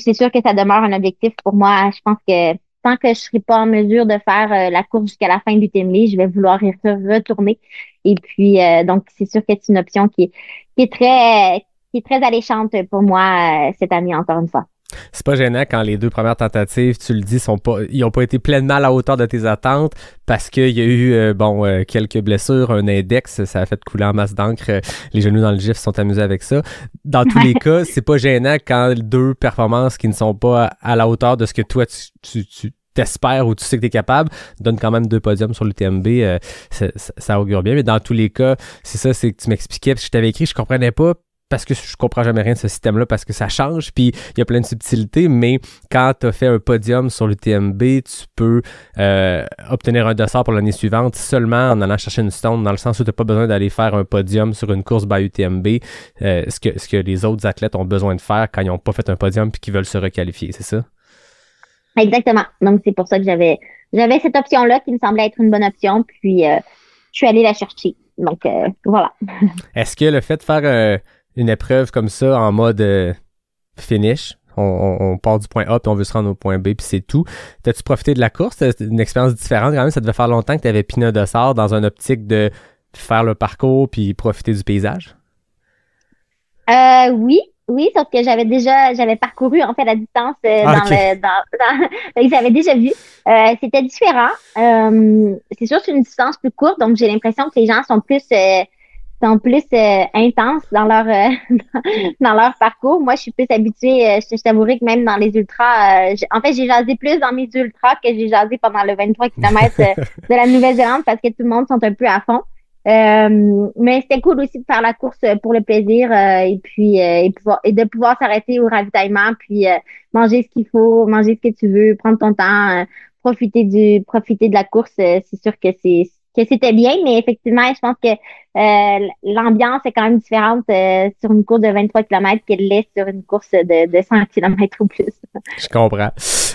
c'est sûr que ça demeure un objectif pour moi. Je pense que tant que je serai pas en mesure de faire la course jusqu'à la fin de l'UTMB, je vais vouloir y retourner. Et puis donc c'est sûr que c'est une option qui est très alléchante pour moi cette année encore une fois. C'est pas gênant quand les 2 premières tentatives, tu le dis, ils ont pas été pleinement à la hauteur de tes attentes parce qu'il y a eu quelques blessures, un index, ça a fait couler en masse d'encre, les genoux dans le gif sont amusés avec ça. Dans tous les cas, c'est pas gênant quand 2 performances qui ne sont pas à la hauteur de ce que toi tu t'espères ou tu sais que t'es capable, donne quand même 2 podiums sur l'UTMB, ça augure bien, mais dans tous les cas, c'est que tu m'expliquais, parce que je t'avais écrit, je comprenais pas, parce que je comprends jamais rien de ce système-là, parce que ça change, puis il y a plein de subtilités, mais quand tu as fait un podium sur l'UTMB, tu peux obtenir un dossard pour l'année suivante seulement en allant chercher une stone, dans le sens où tu n'as pas besoin d'aller faire un podium sur une course by UTMB, ce que les autres athlètes ont besoin de faire quand ils n'ont pas fait un podium puis qu'ils veulent se requalifier, c'est ça? Exactement. Donc, c'est pour ça que j'avais cette option-là qui me semblait être une bonne option, puis je suis allée la chercher. Donc, voilà. Est-ce que le fait de faire une épreuve comme ça en mode finish, On part du point A puis on veut se rendre au point B puis c'est tout. T'as-tu profité de la course? C'était une expérience différente quand même. Ça devait faire longtemps que tu avais piné un dossard dans une optique de faire le parcours puis profiter du paysage? Oui, sauf que j'avais parcouru en fait la distance j'avais déjà vu. C'était différent. C'est sûr que c'est une distance plus courte, donc j'ai l'impression que les gens sont plus intenses dans leur dans leur parcours. Moi, je suis plus habituée. Je t'avouerai que même dans les ultras, en fait, j'ai jasé plus dans mes ultras que j'ai jasé pendant le 23 km de la Nouvelle-Zélande parce que tout le monde sont un peu à fond. Mais c'était cool aussi de faire la course pour le plaisir et de pouvoir s'arrêter au ravitaillement puis manger ce qu'il faut, manger ce que tu veux, prendre ton temps, profiter de la course. C'est sûr que c'était bien, mais effectivement, je pense que l'ambiance est quand même différente sur une course de 23 km qu'elle l'est sur une course de 100 km ou plus. Je comprends.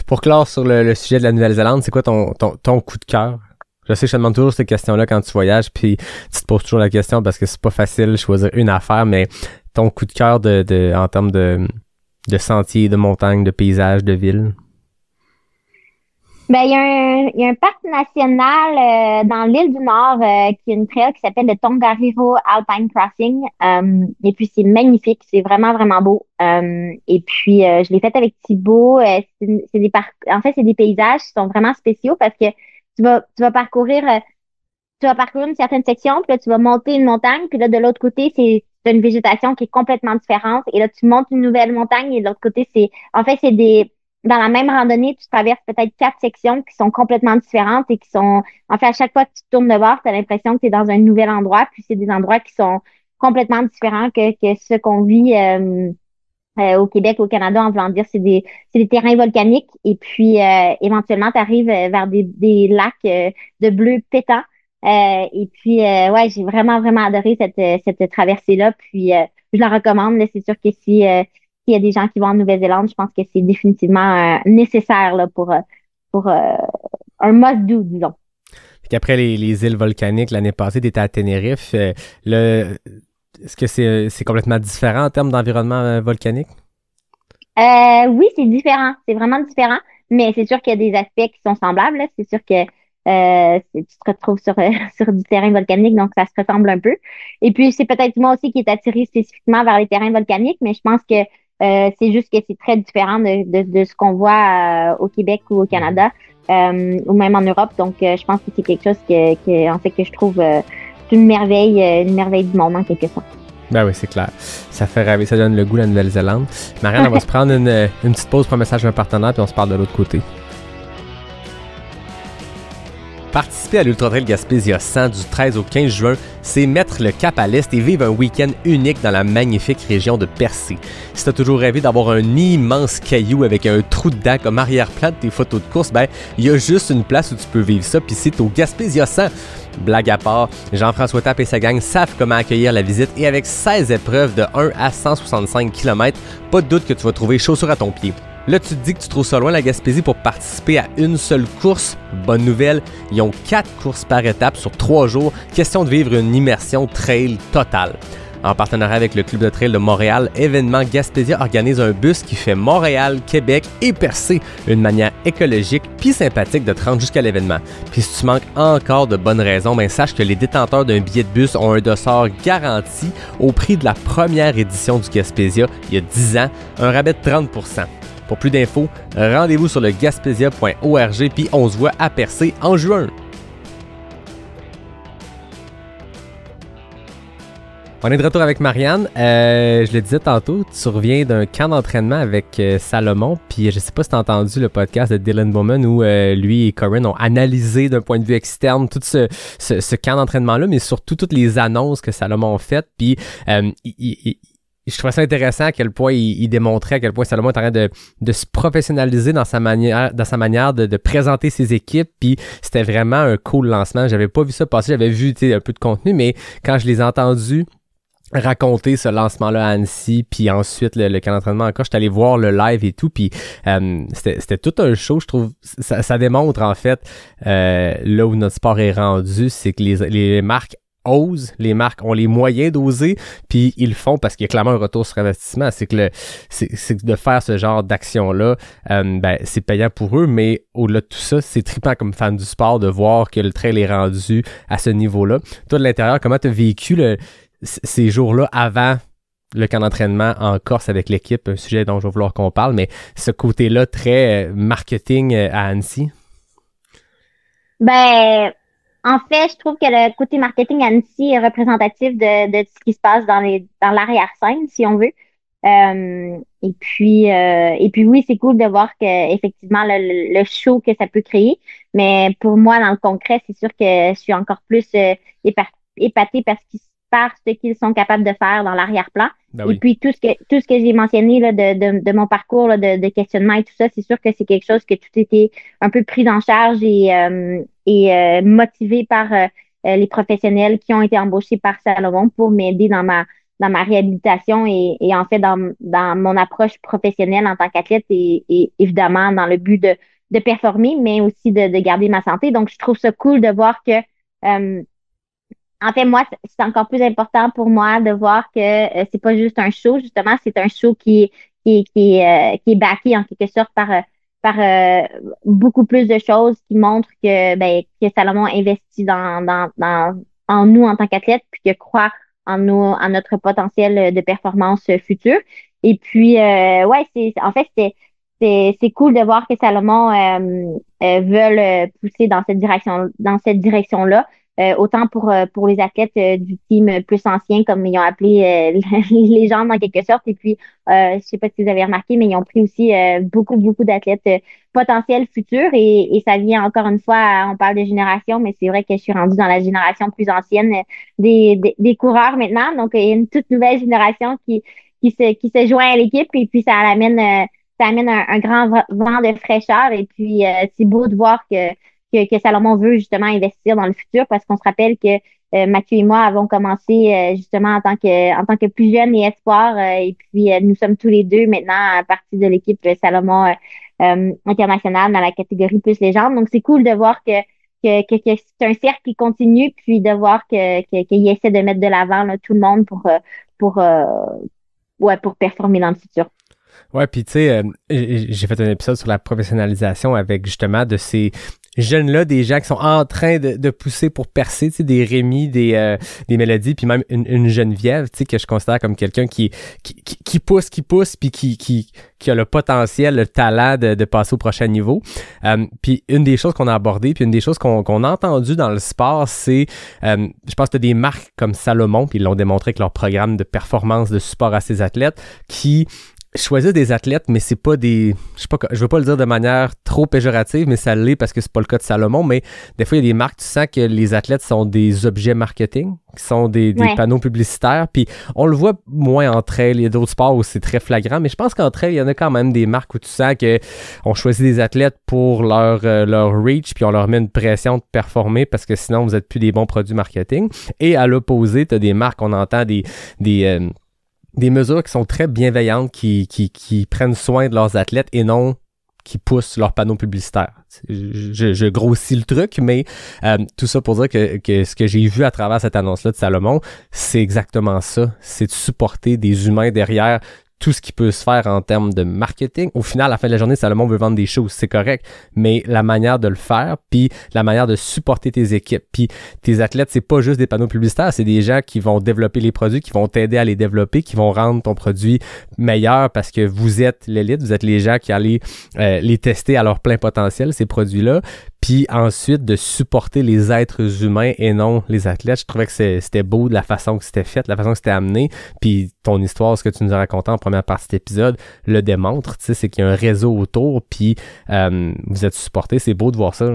Pour clore sur le sujet de la Nouvelle-Zélande, c'est quoi ton coup de cœur? Je sais que je te demande toujours ces questions-là quand tu voyages, puis tu te poses toujours la question parce que c'est pas facile de choisir une affaire, mais ton coup de cœur en termes de sentiers, de montagnes, de paysages, de villes? Ben, il y a un parc national dans l'île du Nord qui est une trail qui s'appelle le Tongariro Alpine Crossing. Et puis c'est magnifique, c'est vraiment vraiment beau. Et puis je l'ai fait avec Thibaut. En fait c'est des paysages qui sont vraiment spéciaux parce que tu vas parcourir une certaine section, puis là tu vas monter une montagne, puis là de l'autre côté c'est une végétation qui est complètement différente. Et là tu montes une nouvelle montagne et de l'autre côté c'est dans la même randonnée, tu traverses peut-être 4 sections qui sont complètement différentes et en fait, à chaque fois que tu tournes de bord, tu as l'impression que tu es dans un nouvel endroit, puis c'est des endroits qui sont complètement différents que ce qu'on vit au Québec, au Canada, en voulant dire, c'est des terrains volcaniques et puis éventuellement, tu arrives vers des lacs de bleu pétant. Et puis, ouais, j'ai vraiment, vraiment adoré cette traversée-là, puis je la recommande, là, c'est sûr que s'il y a des gens qui vont en Nouvelle-Zélande, je pense que c'est définitivement nécessaire là, pour un must-do, disons. Après les îles volcaniques, l'année passée, tu étais à Tenerife. Est-ce que c'est complètement différent en termes d'environnement volcanique? Oui, c'est différent. C'est vraiment différent. Mais c'est sûr qu'il y a des aspects qui sont semblables. Là. C'est sûr que tu te retrouves sur du terrain volcanique, donc ça se ressemble un peu. Et puis, c'est peut-être moi aussi qui est attiré spécifiquement vers les terrains volcaniques, mais je pense que c'est juste que c'est très différent de ce qu'on voit au Québec ou au Canada, ou même en Europe. Donc, je pense que c'est quelque chose en fait, que je trouve une merveille du monde en quelque sorte. Ben oui, c'est clair. Ça fait rêver, ça donne le goût la Nouvelle-Zélande. Marianne, on va se prendre une petite pause pour un message d'un partenaire, puis on se parle de l'autre côté. Participer à l'Ultra Trail Gaspésia 100 du 13 au 15 juin, c'est mettre le cap à l'est et vivre un week-end unique dans la magnifique région de Percé. Si tu as toujours rêvé d'avoir un immense caillou avec un trou dedans comme arrière-plan de tes photos de course, ben il y a juste une place où tu peux vivre ça, puis c'est au Gaspésia 100. Blague à part, Jean-François Tappe et sa gang savent comment accueillir la visite et avec 16 épreuves de 1 à 165 km, pas de doute que tu vas trouver chaussures à ton pied. Là, tu te dis que tu trouves ça loin la Gaspésie pour participer à une seule course. Bonne nouvelle, ils ont 4 courses par étape sur 3 jours. Question de vivre une immersion trail totale. En partenariat avec le Club de Trail de Montréal, Événement Gaspésia organise un bus qui fait Montréal, Québec et Percé, une manière écologique puis sympathique de te rendre jusqu'à l'événement. Puis si tu manques encore de bonnes raisons, ben sache que les détenteurs d'un billet de bus ont un dossard garanti au prix de la première édition du Gaspésia il y a 10 ans, un rabais de 30%. Pour plus d'infos, rendez-vous sur le gaspésia.org puis on se voit à Percé en juin. On est de retour avec Marianne. Je le disais tantôt, tu reviens d'un camp d'entraînement avec Salomon. Puis je sais pas si tu as entendu le podcast de Dylan Bowman où lui et Corinne ont analysé d'un point de vue externe tout ce camp d'entraînement-là, mais surtout toutes les annonces que Salomon a faites. Puis je trouvais ça intéressant à quel point il démontrait à quel point Salomon est en train de se professionnaliser dans sa manière de présenter ses équipes. Puis c'était vraiment un cool lancement. J'avais pas vu ça passer, j'avais vu un peu de contenu, mais quand je les ai entendus raconter ce lancement-là à Annecy, puis ensuite le camp d'entraînement encore, j'étais allé voir le live et tout, puis c'était tout un show, je trouve. Ça démontre en fait là où notre sport est rendu, c'est que les marques osent, les marques ont les moyens d'oser, puis ils le font parce qu'il y a clairement un retour sur investissement. C'est que c'est de faire ce genre d'action-là, c'est payant pour eux, mais au-delà de tout ça, c'est trippant comme fan du sport de voir que le trail est rendu à ce niveau-là. Toi, de l'intérieur, comment tu as vécu ces jours-là avant le camp d'entraînement en Corse avec l'équipe, un sujet dont je vais vouloir qu'on parle, mais ce côté-là très marketing à Annecy? Ben, en fait, je trouve que le côté marketing à Annecy est représentatif de ce qui se passe dans l'arrière-scène, si on veut. Et puis oui, c'est cool de voir que effectivement le show que ça peut créer. Mais pour moi, dans le concret, c'est sûr que je suis encore plus épatée par ce qu'ils sont capables de faire dans l'arrière-plan. Ben Et oui. puis tout ce que j'ai mentionné là, de mon parcours là, de questionnement et tout ça, c'est sûr que c'est quelque chose que tout était un peu pris en charge et motivé par les professionnels qui ont été embauchés par Salomon pour m'aider dans ma réhabilitation et en fait dans mon approche professionnelle en tant qu'athlète et évidemment dans le but de performer, mais aussi de garder ma santé. Donc, je trouve ça cool de voir que en fait, moi, c'est encore plus important pour moi de voir que c'est pas juste un show, justement, c'est un show qui est backé en quelque sorte par beaucoup plus de choses qui montrent que Salomon investit en nous en tant qu'athlète, puis que croit en notre potentiel de performance future. Et puis ouais, en fait c'est cool de voir que Salomon veulent pousser dans cette direction-là. Autant pour les athlètes du team plus ancien, comme ils ont appelé les légendes en quelque sorte. Et puis, je sais pas si vous avez remarqué, mais ils ont pris aussi beaucoup, beaucoup d'athlètes potentiels futurs. Et ça vient encore une fois, on parle de génération, mais c'est vrai que je suis rendue dans la génération plus ancienne des coureurs maintenant. Donc, il y a une toute nouvelle génération qui se joint à l'équipe et puis ça amène un grand vent de fraîcheur. Et puis, c'est beau de voir que Salomon veut justement investir dans le futur parce qu'on se rappelle que Mathieu et moi avons commencé justement en tant que plus jeunes et espoirs et puis nous sommes tous les deux maintenant à partie de l'équipe Salomon internationale dans la catégorie plus légende. Donc c'est cool de voir que c'est un cercle qui continue puis de voir qu'il essaie de mettre de l'avant là, tout le monde pour pour performer dans le futur. Ouais, puis tu sais, j'ai fait un épisode sur la professionnalisation avec justement de ces jeunes-là, des gens qui sont en train de pousser pour percer, tu sais, des Rémi, des Mélodies, puis même une Geneviève, tu sais, que je considère comme quelqu'un qui pousse, puis qui a le potentiel, le talent de passer au prochain niveau. Puis une des choses qu'on a abordées, puis une des choses qu'on a entendues dans le sport, c'est, je pense que des marques comme Salomon, puis ils l'ont démontré avec leur programme de performance, de support à ses athlètes, qui choisir des athlètes, mais c'est pas des... Je veux pas le dire de manière trop péjorative, mais ça l'est parce que c'est pas le cas de Salomon, mais des fois, il y a des marques, tu sens que les athlètes sont des objets marketing, qui sont des panneaux publicitaires, puis on le voit moins entre elles. Il y a d'autres sports où c'est très flagrant, mais je pense qu'entre elles, il y en a quand même des marques où tu sens que on choisit des athlètes pour leur reach, puis on leur met une pression de performer parce que sinon, vous êtes plus des bons produits marketing. Et à l'opposé, tu as des marques, on entend des mesures qui sont très bienveillantes, qui prennent soin de leurs athlètes et non qui poussent leurs panneaux publicitaires. Je grossis le truc, mais tout ça pour dire que ce que j'ai vu à travers cette annonce-là de Salomon, c'est exactement ça. C'est de supporter des humains derrière tout ce qui peut se faire en termes de marketing. Au final, à la fin de la journée, Salomon veut vendre des choses, c'est correct, mais la manière de le faire, puis la manière de supporter tes équipes, puis tes athlètes, c'est pas juste des panneaux publicitaires, c'est des gens qui vont développer les produits, qui vont t'aider à les développer, qui vont rendre ton produit meilleur parce que vous êtes l'élite, vous êtes les gens qui allez les tester à leur plein potentiel, ces produits-là, puis ensuite de supporter les êtres humains et non les athlètes. Je trouvais que c'était beau de la façon que c'était fait, la façon que c'était amené, puis ton histoire, ce que tu nous as raconté en première partie de cet épisode, le démontre, tu sais, c'est qu'il y a un réseau autour, puis vous êtes supportés, c'est beau de voir ça.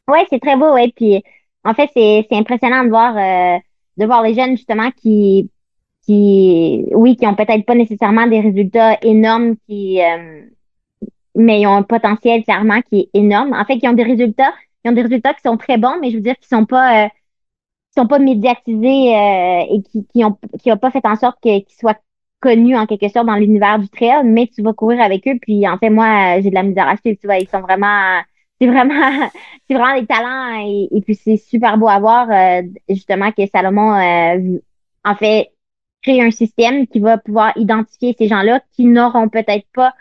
Oui, c'est très beau, ouais. Puis en fait, c'est impressionnant de voir les jeunes justement qui ont peut-être pas nécessairement des résultats énormes mais ils ont un potentiel clairement qui est énorme. En fait, ils ont des résultats qui sont très bons, mais je veux dire qui sont pas médiatisés et qui ont pas fait en sorte qu'ils soient connus en quelque sorte dans l'univers du trail, mais tu vas courir avec eux. Puis en fait, moi, j'ai de la misère à suivre, tu vois, ils sont vraiment c'est vraiment, c'est vraiment des talents et puis c'est super beau à voir, justement, que Salomon, en fait, crée un système qui va pouvoir identifier ces gens-là qui n'auront peut-être pas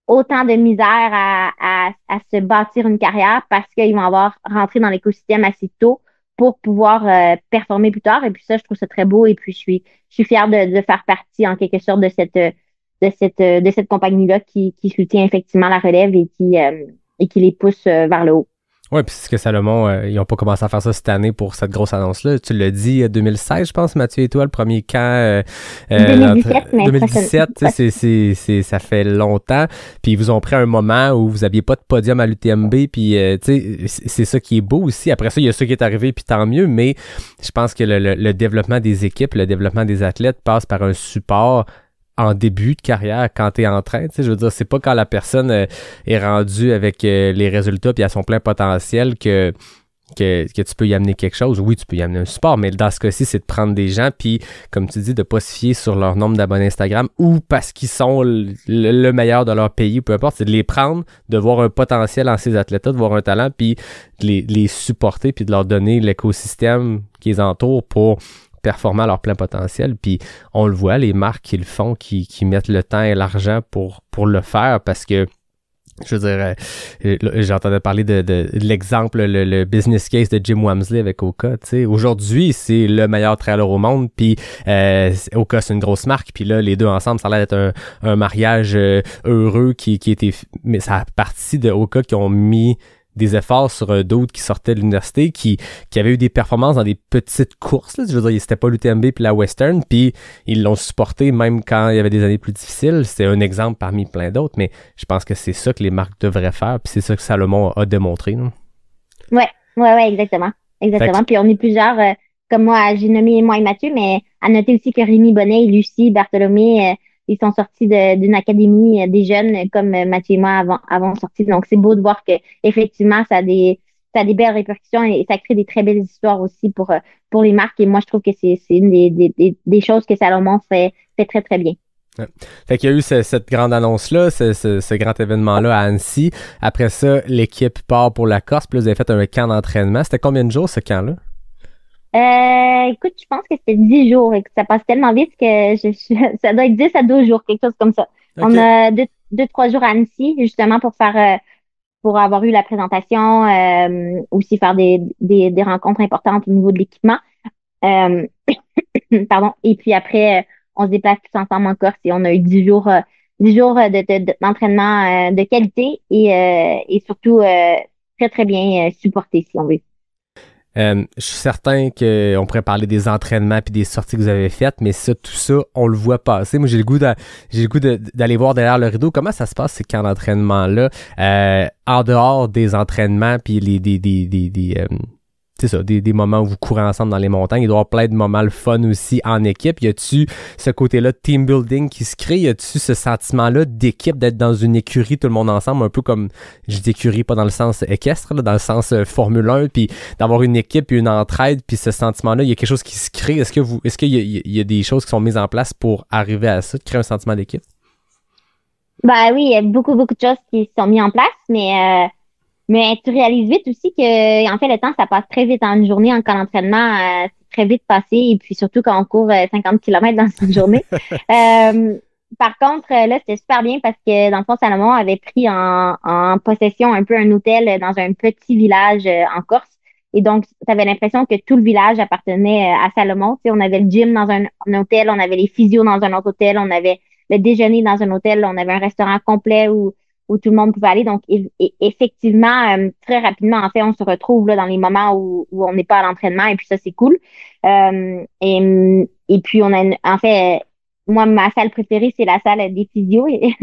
autant de misère à se bâtir une carrière parce qu'ils vont avoir rentré dans l'écosystème assez tôt pour pouvoir performer plus tard. Et puis ça, je trouve ça très beau. Et puis je suis fière de faire partie en quelque sorte de cette compagnie-là qui soutient effectivement la relève et qui les pousse vers le haut. Ouais, puis c'est ce que Salomon, ils ont pas commencé à faire ça cette année pour cette grosse annonce-là. Tu l'as dit, 2016, je pense, Mathieu et toi, le premier camp. 2017, mais 2017, tu sais, ça fait longtemps. Puis ils vous ont pris un moment où vous aviez pas de podium à l'UTMB, puis tu sais, c'est ça qui est beau aussi. Après ça, il y a ça qui est arrivé, puis tant mieux. Mais je pense que le développement des équipes, le développement des athlètes passe par un support en début de carrière, quand tu es en train, tu sais, je veux dire, c'est pas quand la personne est rendue avec les résultats puis à son plein potentiel que tu peux y amener quelque chose. Oui, tu peux y amener un support, mais dans ce cas-ci, c'est de prendre des gens puis, comme tu dis, de pas se fier sur leur nombre d'abonnés Instagram ou parce qu'ils sont le meilleur de leur pays, peu importe, c'est de les prendre, de voir un potentiel en ces athlètes-là, de voir un talent puis de les supporter puis de leur donner l'écosystème qui les entoure pour performer à leur plein potentiel. Puis on le voit, les marques qui le font, qui mettent le temps et l'argent pour le faire parce que je veux dire, j'entendais parler de l'exemple, le business case de Jim Wamsley avec Oka. Tu sais, aujourd'hui, c'est le meilleur trailer au monde. Puis Oka, c'est une grosse marque. Puis là, les deux ensemble, ça a l'air d'être un mariage heureux qui était. Mais ça a parti de Oka qui ont mis des efforts sur d'autres qui sortaient de l'université, qui avaient eu des performances dans des petites courses. Là. Je veux dire, c'était pas l'UTMB puis la Western, puis ils l'ont supporté même quand il y avait des années plus difficiles. C'est un exemple parmi plein d'autres, mais je pense que c'est ça que les marques devraient faire, puis c'est ça que Salomon a démontré. Non? Ouais, exactement. Exactement. Puis on est plusieurs, comme moi, j'ai nommé moi et Mathieu, mais à noter aussi que Rémi Bonnet et Lucie Bartholomé, ils sont sortis d'une académie des jeunes comme Mathieu et moi avant sorti. Donc c'est beau de voir que effectivement ça a des belles répercussions et ça crée des très belles histoires aussi pour les marques. Et moi, je trouve que c'est une des choses que Salomon fait très, très bien. Ouais. Fait qu'il y a eu cette grande annonce-là, ce grand événement-là à Annecy. Après ça, l'équipe part pour la Corse. Puis là, vous avez fait un camp d'entraînement. C'était combien de jours, ce camp-là? Écoute, je pense que c'était 10 jours et que ça passe tellement vite que ça doit être 10 à 12 jours, quelque chose comme ça. Okay. On a deux, 3 jours à Annecy, justement, pour avoir eu la présentation, aussi faire des rencontres importantes au niveau de l'équipement. Pardon. Et puis après, on se déplace tous ensemble en Corse et on a eu 10 jours d'entraînement de qualité et surtout très, très bien supporté, si on veut. Je suis certain qu'on pourrait parler des entraînements puis des sorties que vous avez faites, mais ça, tout ça, on le voit passer. Moi, j'ai le goût d'aller voir derrière le rideau comment ça se passe ces camps d'entraînement-là, en dehors des entraînements puis c'est ça, des moments où vous courez ensemble dans les montagnes. Il doit y avoir plein de moments le fun aussi en équipe. Y a-tu ce côté-là de team building qui se crée? Y a-tu ce sentiment-là d'équipe, d'être dans une écurie, tout le monde ensemble, un peu comme, je dis écurie, pas dans le sens équestre, là, dans le sens Formule 1, puis d'avoir une équipe, puis une entraide, puis ce sentiment-là, il y a quelque chose qui se crée. Est-ce qu'il y a des choses qui sont mises en place pour arriver à ça, de créer un sentiment d'équipe? Ben oui, il y a beaucoup, beaucoup de choses qui sont mises en place, mais tu réalises vite aussi que, en fait, le temps, ça passe très vite en une journée. En camp d'entraînement, c'est très vite passé. Et puis, surtout quand on court 50 km dans une journée. Par contre, là, c'était super bien parce que, dans le fond, Salomon avait pris en possession un peu un hôtel dans un petit village en Corse. Et donc, tu avais l'impression que tout le village appartenait à Salomon. Tu sais, on avait le gym dans un hôtel, on avait les physios dans un autre hôtel, on avait le déjeuner dans un hôtel, on avait un restaurant complet où tout le monde pouvait aller. Donc, effectivement, très rapidement, en fait, on se retrouve là dans les moments où on n'est pas à l'entraînement et puis ça, c'est cool. Et puis, en fait, moi, ma salle préférée, c'est la salle des physios. Et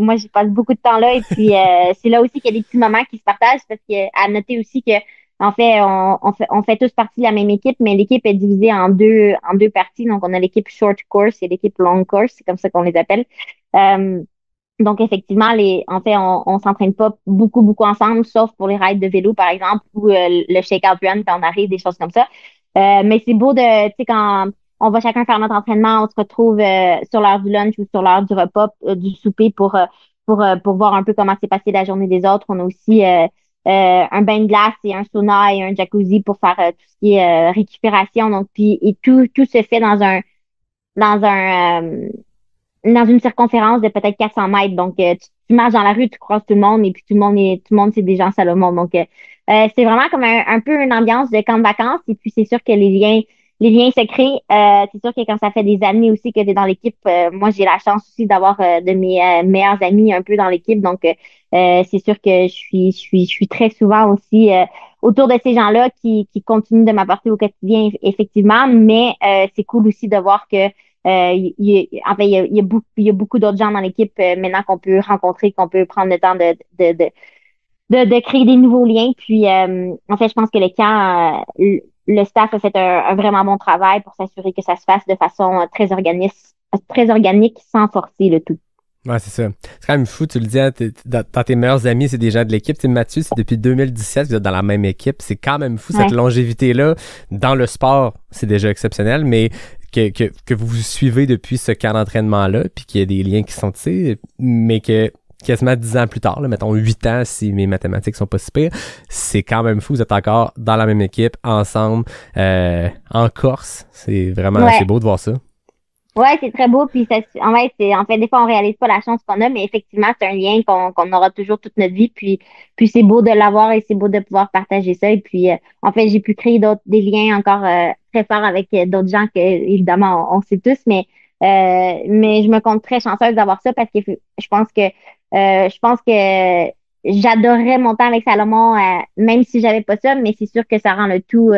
moi, j'y passe beaucoup de temps là. Et puis, c'est là aussi qu'il y a des petits moments qui se partagent parce que à noter aussi que en fait, on fait tous partie de la même équipe, mais l'équipe est divisée en deux parties. Donc, on a l'équipe short course et l'équipe long course, c'est comme ça qu'on les appelle. Donc, effectivement, en fait, on s'entraîne pas beaucoup ensemble, sauf pour les rides de vélo, par exemple, ou le shake-out run quand on arrive, des choses comme ça. Mais c'est beau tu sais, quand on va chacun faire notre entraînement, on se retrouve sur l'heure du lunch ou sur l'heure du repas, du souper pour voir un peu comment s'est passée la journée des autres. On a aussi un bain de glace et un sauna et un jacuzzi pour faire tout ce qui est récupération. Donc, puis et tout se fait dans un dans une circonférence de peut-être 400 mètres. Donc, tu marches dans la rue, tu croises tout le monde et puis tout le monde, c'est des gens Salomon. Donc, c'est vraiment comme un peu une ambiance de camp de vacances. Et puis, c'est sûr que les liens se créent. C'est sûr que quand ça fait des années aussi que tu es dans l'équipe, moi, j'ai la chance aussi d'avoir de mes meilleurs amis un peu dans l'équipe. Donc, c'est sûr que je suis très souvent aussi autour de ces gens-là qui continuent de m'apporter au quotidien, effectivement. Mais c'est cool aussi de voir que en fait, il y a beaucoup d'autres gens dans l'équipe maintenant qu'on peut rencontrer, qu'on peut prendre le temps de créer des nouveaux liens. Puis, en fait, je pense que le camp, le staff a fait un vraiment bon travail pour s'assurer que ça se fasse de façon très organique, sans forcer le tout. Ouais, c'est ça. C'est quand même fou, tu le dis, hein, dans tes meilleurs amis, c'est des gens de l'équipe. Tu sais, Mathieu, c'est depuis 2017, vous êtes dans la même équipe. C'est quand même fou, cette longévité-là. Dans le sport, c'est déjà exceptionnel, mais que vous suivez depuis ce camp d'entraînement-là, puis qu'il y a des liens qui sont tissés, mais que quasiment 10 ans plus tard, là, mettons 8 ans si mes mathématiques sont pas si pires, c'est quand même fou, vous êtes encore dans la même équipe, ensemble, en Corse. C'est vraiment c'est beau de voir ça. Ouais, c'est très beau. Puis en fait, des fois, on réalise pas la chance qu'on a, mais effectivement, c'est un lien qu'on aura toujours toute notre vie. Puis c'est beau de l'avoir et c'est beau de pouvoir partager ça. Et puis, en fait, j'ai pu créer des liens encore très forts avec d'autres gens que, évidemment, on sait tous, mais je me compte très chanceuse d'avoir ça parce que je pense que j'adorerais mon temps avec Salomon, même si j'avais pas ça, mais c'est sûr que ça rend le tout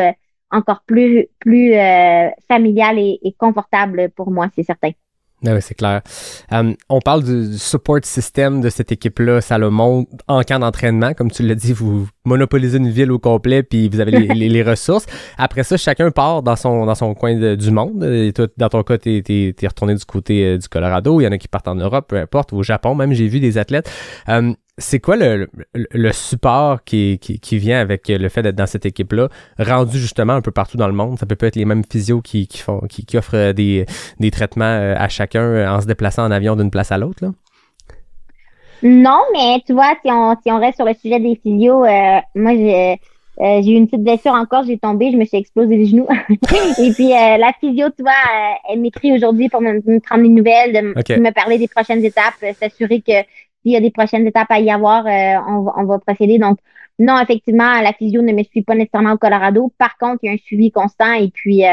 encore plus familial et confortable pour moi, c'est certain. Ah oui, c'est clair. On parle du support system de cette équipe-là, Salomon, en camp d'entraînement. Comme tu l'as dit, vous monopolisez une ville au complet puis vous avez les ressources. Après ça, chacun part dans son coin du monde. Et toi, dans ton cas, t'es retourné du côté du Colorado. Il y en a qui partent en Europe, peu importe, au Japon même, j'ai vu des athlètes. C'est quoi le support qui vient avec le fait d'être dans cette équipe-là, rendu justement un peu partout dans le monde? Ça peut pas être les mêmes physios qui offrent des traitements à chacun en se déplaçant en avion d'une place à l'autre, là? Non, mais tu vois, si on reste sur le sujet des physios, moi j'ai eu une petite blessure encore, j'ai tombé, je me suis explosé les genoux. Et puis la physio, tu vois, elle m'écrit aujourd'hui pour me prendre des nouvelles, de me parler des prochaines étapes, s'assurer que s'il y a des prochaines étapes à y avoir, on va procéder. Donc, non, effectivement, la physio ne me suit pas nécessairement au Colorado. Par contre, il y a un suivi constant et puis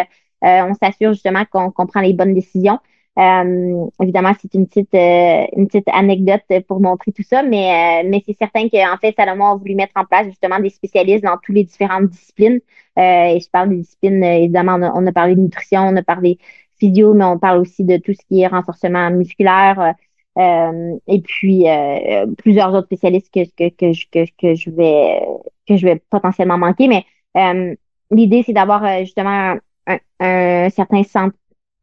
on s'assure justement qu'on prend les bonnes décisions. Évidemment, c'est une petite anecdote pour montrer tout ça, mais c'est certain qu'en fait, Salomon a voulu mettre en place justement des spécialistes dans toutes les différentes disciplines. Et je parle des disciplines, évidemment, on a parlé de nutrition, on a parlé physio, mais on parle aussi de tout ce qui est renforcement musculaire. Et puis plusieurs autres spécialistes que je vais potentiellement manquer. Mais l'idée, c'est d'avoir justement un certain centre,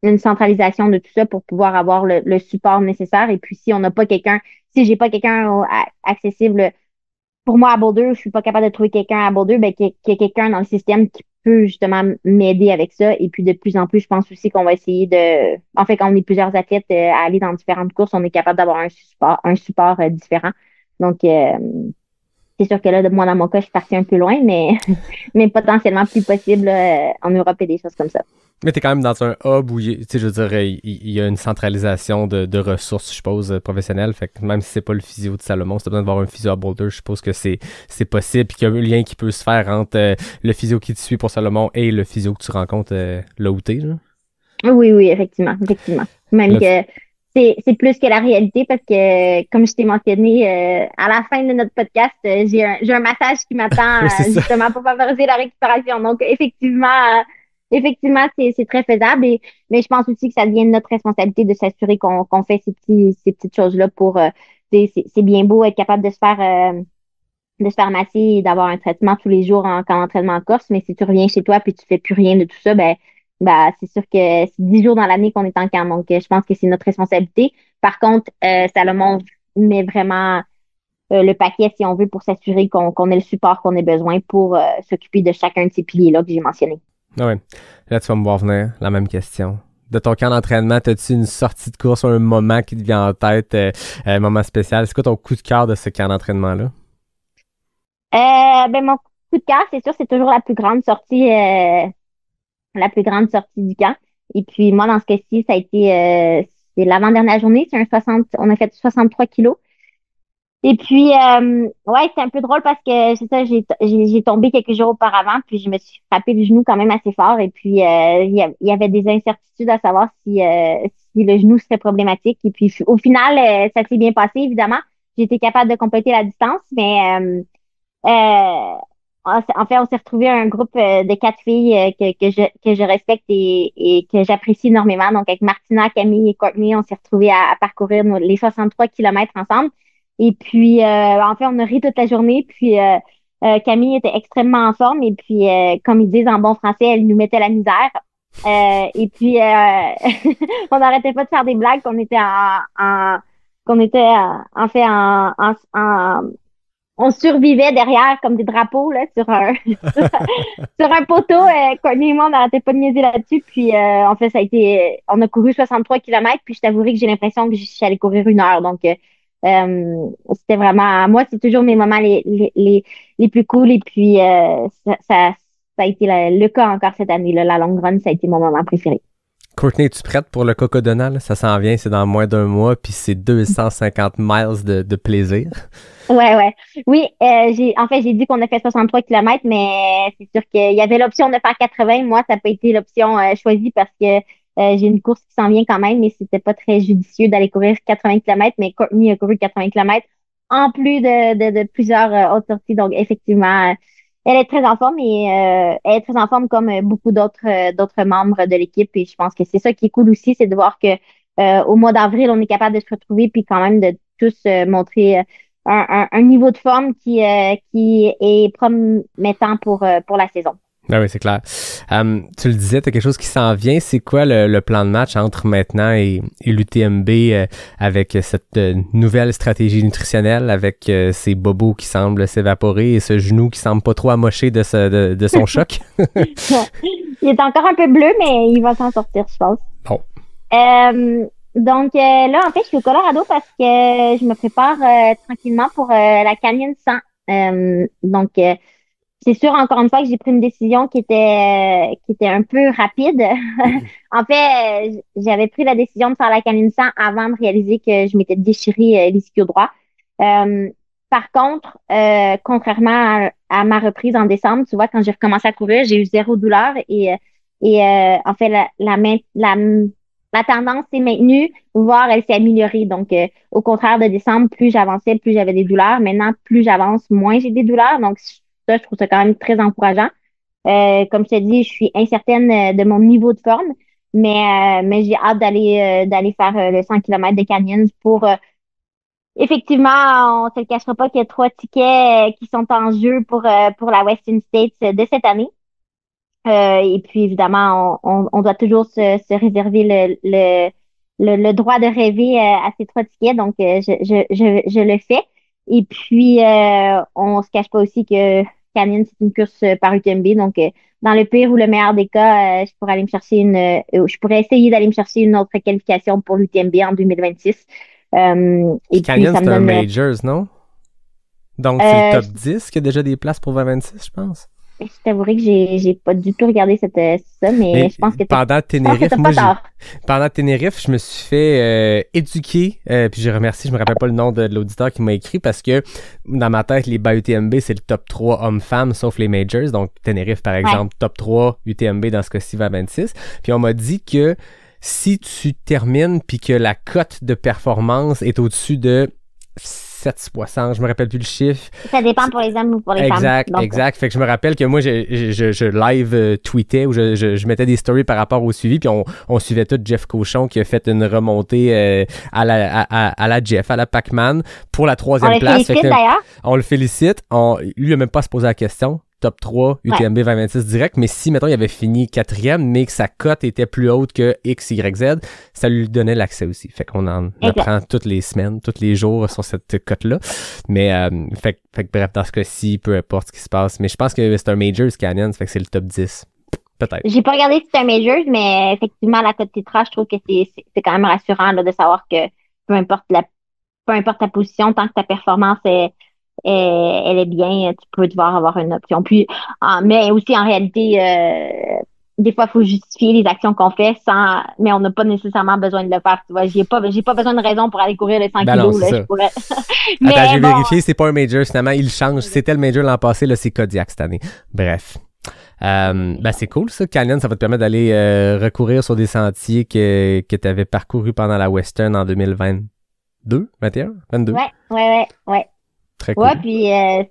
une centralisation de tout ça pour pouvoir avoir le support nécessaire. Et puis si j'ai pas quelqu'un accessible pour moi à Boulder, je suis pas capable de trouver quelqu'un à Boulder, ben qu'il y ait quelqu'un dans le système qui peut justement m'aider avec ça. Et puis de plus en plus, je pense aussi qu'on va essayer en fait, quand on est plusieurs athlètes à aller dans différentes courses, on est capable d'avoir un support différent. Donc c'est sûr que là, moi, dans mon cas, je suis partie un peu loin, mais potentiellement plus possible en Europe et des choses comme ça. Mais t'es quand même dans un hub où, tu sais, je veux dire, il y a une centralisation de ressources, je suppose, professionnelles. Fait que même si c'est pas le physio de Salomon, si t'as besoin de voir un physio à Boulder, je suppose que c'est possible. Puis qu'il y a un lien qui peut se faire entre le physio qui te suit pour Salomon et le physio que tu rencontres là où t'es, là. Oui, effectivement. Même que c'est plus que la réalité parce que, comme je t'ai mentionné, à la fin de notre podcast, j'ai un massage qui m'attend justement pour favoriser la récupération. Donc, effectivement, c'est très faisable. Mais je pense aussi que ça devient notre responsabilité de s'assurer qu'on fait ces petites choses-là pour c'est bien beau être capable de se faire masser et d'avoir un traitement tous les jours quand entraînement en Corse, mais si tu reviens chez toi puis tu fais plus rien de tout ça, ben c'est sûr que c'est 10 jours dans l'année qu'on est en camp. Donc, je pense que c'est notre responsabilité. Par contre, Salomon met vraiment le paquet, si on veut, pour s'assurer qu'on ait le support qu'on a besoin pour s'occuper de chacun de ces piliers-là que j'ai mentionnés. Ah ouais. Là, tu vas me voir venir. La même question. de ton camp d'entraînement? T'as-tu une sortie de course ou un moment qui te vient en tête, un moment spécial? C'est quoi ton coup de cœur de ce camp d'entraînement-là? Mon coup de cœur, c'est sûr, c'est toujours la plus grande sortie du camp. Et puis, moi, dans ce cas-ci, ça a été, c'est l'avant-dernière journée. On a fait 63 kilos. Et puis, ouais, c'est un peu drôle parce que c'est ça, j'ai tombé quelques jours auparavant, puis je me suis frappé le genou quand même assez fort. Et puis, il y avait des incertitudes à savoir si le genou serait problématique. Et puis, au final, ça s'est bien passé, évidemment. J'ai été capable de compléter la distance, mais en fait, on s'est retrouvé un groupe de 4 filles que je respecte et que j'apprécie énormément. Donc, avec Martina, Camille et Courtney, on s'est retrouvés à parcourir les 63 kilomètres ensemble. Et puis, en fait, on a ri toute la journée. Puis, Camille était extrêmement en forme. Et puis, comme ils disent en bon français, elle nous mettait la misère. Et puis, on n'arrêtait pas de faire des blagues en fait on survivait derrière comme des drapeaux là sur un sur un poteau. Courtney et moi, on n'arrêtait pas de niaiser là-dessus. Puis, en fait, on a couru 63 kilomètres. Puis, je t'avouerai que j'ai l'impression que j'allais courir 1 heure. Donc, c'était vraiment, moi, c'est toujours mes moments les plus cool. Et puis, ça a été le cas encore cette année, là. La long run, ça a été mon moment préféré. Courtney, es-tu prête pour le Cocodona? Ça s'en vient, c'est dans moins d'1 mois, puis c'est 250 miles de plaisir. Ouais. Oui, j'ai dit qu'on a fait 63 kilomètres, mais c'est sûr qu'il y avait l'option de faire 80. Moi, ça n'a pas été l'option choisie parce que j'ai une course qui s'en vient quand même, mais c'était pas très judicieux d'aller courir 80 kilomètres, mais Courtney a couru 80 kilomètres en plus de plusieurs autres sorties. Donc, effectivement, elle est très en forme et elle est très en forme comme beaucoup d'autres membres de l'équipe. Et je pense que c'est ça qui est cool aussi, c'est de voir que au mois d'avril, on est capable de se retrouver puis quand même de tous montrer un niveau de forme qui est promettant pour la saison. Ah oui, c'est clair. Tu le disais, tu as quelque chose qui s'en vient. C'est quoi le plan de match entre maintenant et l'UTMB avec cette nouvelle stratégie nutritionnelle, avec ces bobos qui semblent s'évaporer et ce genou qui semble pas trop amoché de son choc? Il est encore un peu bleu, mais il va s'en sortir, je pense. Bon. Donc là, en fait, je suis au Colorado parce que je me prépare tranquillement pour la Canyon 100. Donc, c'est sûr, encore une fois, que j'ai pris une décision qui était un peu rapide. En fait, j'avais pris la décision de faire la Canyon 100 avant de réaliser que je m'étais déchiré l'ischio droit. Par contre, contrairement à ma reprise en décembre, tu vois, quand j'ai recommencé à courir, j'ai eu 0 douleur et en fait, la tendance s'est maintenue, voire elle s'est améliorée. Donc, au contraire de décembre, plus j'avançais, plus j'avais des douleurs. Maintenant, plus j'avance, moins j'ai des douleurs. Donc, ça, je trouve ça quand même très encourageant. Comme je te dis, je suis incertaine de mon niveau de forme, mais j'ai hâte d'aller faire le 100 km de Canyons pour effectivement, on se le cachera pas qu'il y a 3 tickets qui sont en jeu pour la Western States de cette année. Et puis évidemment, on doit toujours se réserver le droit de rêver à ces 3 tickets. Donc je le fais. Et puis on se cache pas aussi que Canyon, c'est une course par UTMB. Donc dans le pire ou le meilleur des cas, je pourrais essayer d'aller me chercher une autre qualification pour l'UTMB en 2026. Et Canyon, puis, ça me c'est un donne Majors, non? Donc, c'est le top 10 qui a déjà des places pour 2026, je pense. Je t'avouerai que j'ai pas du tout regardé ça, mais je pense que pendant Tenerife, je me suis fait éduquer, puis je remercie, je me rappelle pas le nom de l'auditeur qui m'a écrit parce que dans ma tête, les bas UTMB, c'est le top 3 hommes-femmes, sauf les majors. Donc, Tenerife, par exemple, top 3 UTMB dans ce cas-ci, 26. Puis on m'a dit que si tu termines puis que la cote de performance est au-dessus de 760, je me rappelle plus le chiffre. Ça dépend pour les hommes ou pour les femmes. Exact. Fait que je me rappelle que moi, je live tweetais ou je mettais des stories par rapport au suivi, puis on suivait tout Jeff Cochon qui a fait une remontée à la Jeff, à la Pac-Man pour la 3e place. On le félicite d'ailleurs. On le félicite. Lui, il a même pas à se poser la question. Top 3, UTMB 2026 direct, mais si, mettons, il avait fini 4e, mais que sa cote était plus haute que X, Y, Z, ça lui donnait l'accès aussi. Fait qu'on en apprend toutes les semaines, tous les jours sur cette cote-là. Mais, fait que bref, dans ce cas-ci, peu importe ce qui se passe. Mais je pense que c'est un Majors Canyon, fait que c'est le top 10. Peut-être. J'ai pas regardé si c'est un major, mais effectivement, la cote titrage, je trouve que c'est quand même rassurant là, de savoir que peu importe ta position, tant que ta performance elle est bien, tu peux devoir avoir une option. Puis, mais aussi en réalité, des fois, il faut justifier les actions qu'on fait mais on n'a pas nécessairement besoin de le faire. Tu vois, j'ai pas besoin de raison pour aller courir les 100 Ben non, kilos, c'est là, ça. je pourrais. Attends, j'ai bon, vérifié, c'est pas un major, finalement, il change. C'était le major l'an passé, là, c'est Kodiak cette année. Bref. Ben c'est cool ça, Canyon, ça va te permettre d'aller recourir sur des sentiers que tu avais parcourus pendant la Western en 2022, 21, 22. Ouais. Très cool. Ouais, puis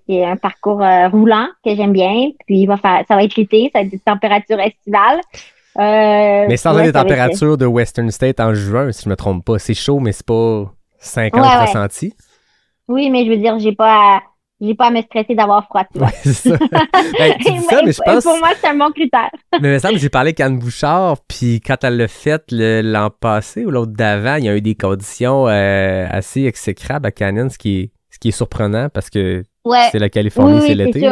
c'est un parcours roulant que j'aime bien. Puis ça va être l'été, ça va être des températures estivales. Mais sans ouais, des températures de Western State en juin, si je me trompe pas. C'est chaud, mais c'est pas 50 Ouais. ressentis. Oui, mais je veux dire, j'ai pas à me stresser d'avoir froid. Tu vois. Ouais, c'est ça. Ben, tu dis ça, mais je pense... Pour moi, c'est un bon critère. Mais il me semble que j'ai parlé avec Anne Bouchard, puis quand elle l'a fait l'an passé ou l'autre d'avant, il y a eu des conditions assez exécrables à Canyon, ce qui est surprenant parce que c'est la Californie, c'est l'été.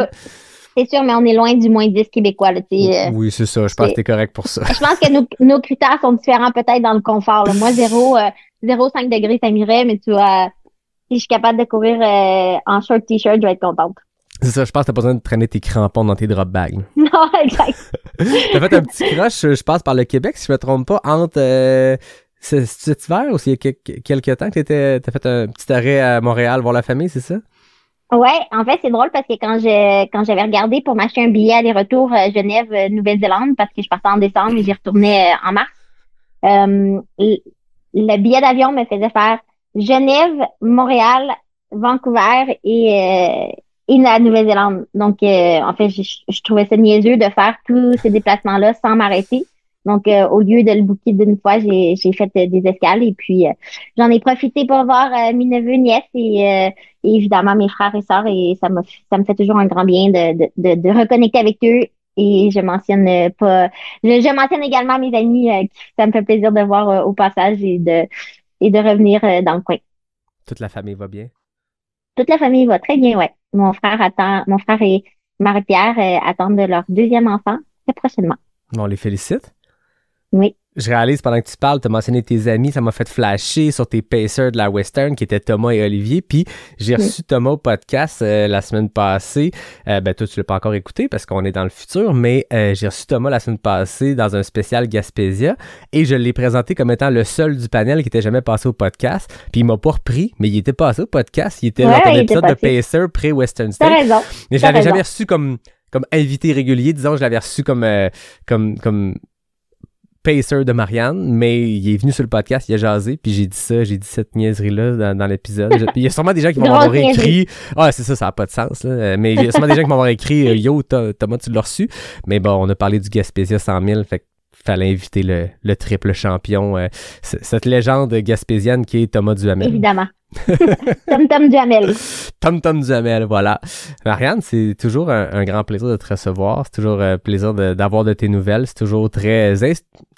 C'est sûr, mais on est loin du moins 10 québécois. Là, oui, c'est ça. Je pense que t'es correct pour ça. Je pense que nos critères sont différents peut-être dans le confort. Là. Moi, 0,5 degrés, ça m'irait, mais tu vois, si je suis capable de courir en short t-shirt, je vais être contente. C'est ça, je pense que t'as pas besoin de traîner tes crampons dans tes drop bags. Non, exact. T'as fait un petit crush, je pense, par le Québec, si je me trompe pas, entre cet hiver ou s'il y a quelques temps que t'as fait un petit arrêt à Montréal voir la famille, c'est ça? Ouais, en fait, c'est drôle parce que quand j'avais regardé pour m'acheter un billet aller-retour Genève, Nouvelle-Zélande, parce que je partais en décembre et j'y retournais en mars, le billet d'avion me faisait faire Genève, Montréal, Vancouver et la Nouvelle-Zélande. Donc, en fait, je trouvais ça niaiseux de faire tous ces déplacements-là sans m'arrêter. Donc, au lieu de le booker d'une fois, j'ai fait des escales et puis j'en ai profité pour voir mes neveux, nièces et évidemment mes frères et sœurs et ça me fait toujours un grand bien de reconnecter avec eux. Et je mentionne je mentionne également mes amis ça me fait plaisir de voir au passage et de revenir dans le coin. Toute la famille va bien? Toute la famille va très bien, ouais. Mon frère et Marie-Pierre attendent leur deuxième enfant très prochainement. Bon, on les félicite. Oui. Je réalise pendant que tu parles, tu as mentionné tes amis, ça m'a fait flasher sur tes pacers de la Western qui étaient Thomas et Olivier. Puis j'ai reçu Thomas au podcast la semaine passée. Ben toi, tu l'as pas encore écouté parce qu'on est dans le futur, mais j'ai reçu Thomas la semaine passée dans un spécial Gaspésia et je l'ai présenté comme étant le seul du panel qui était jamais passé au podcast. Puis il m'a pas repris, mais il était passé au podcast. Il était dans ton épisode de Pacer pré-Western State. T'as raison. Mais je l'avais jamais reçu comme invité régulier. Disons, je l'avais reçu comme pacer de Marianne, mais il est venu sur le podcast, il a jasé, puis j'ai dit cette niaiserie-là dans l'épisode. Puis il y a sûrement des gens qui vont m'avoir écrit. Ah, c'est ça, ça n'a pas de sens, là. Mais il y a sûrement des gens qui vont m'avoir écrit Yo, Thomas, tu l'as reçu. Mais bon, on a parlé du Gaspésia 100 000, fait fallait inviter le triple champion, cette légende gaspésienne qui est Thomas Duhamel. Évidemment. Tom Duhamel. Tom Duhamel, voilà. Marianne, c'est toujours un grand plaisir de te recevoir. C'est toujours un plaisir d'avoir de tes nouvelles. C'est toujours très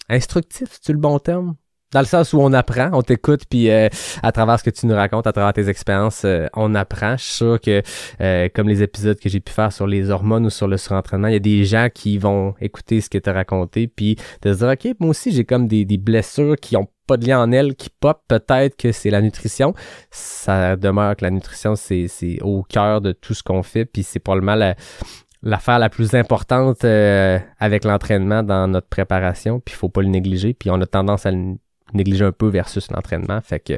instructif, c'est-tu le bon terme? Dans le sens où on apprend, on t'écoute, puis à travers ce que tu nous racontes, à travers tes expériences, on apprend. Je suis sûr que, comme les épisodes que j'ai pu faire sur les hormones ou sur le surentraînement, il y a des gens qui vont écouter ce que tu as raconté, puis de se dire, OK, moi aussi, j'ai comme des blessures qui ont pas de lien en elles, qui pop, peut-être que c'est la nutrition. Ça demeure que la nutrition, c'est au cœur de tout ce qu'on fait, puis c'est probablement l'affaire la plus importante avec l'entraînement dans notre préparation, puis il faut pas le négliger, puis on a tendance à le négliger un peu versus l'entraînement. Fait que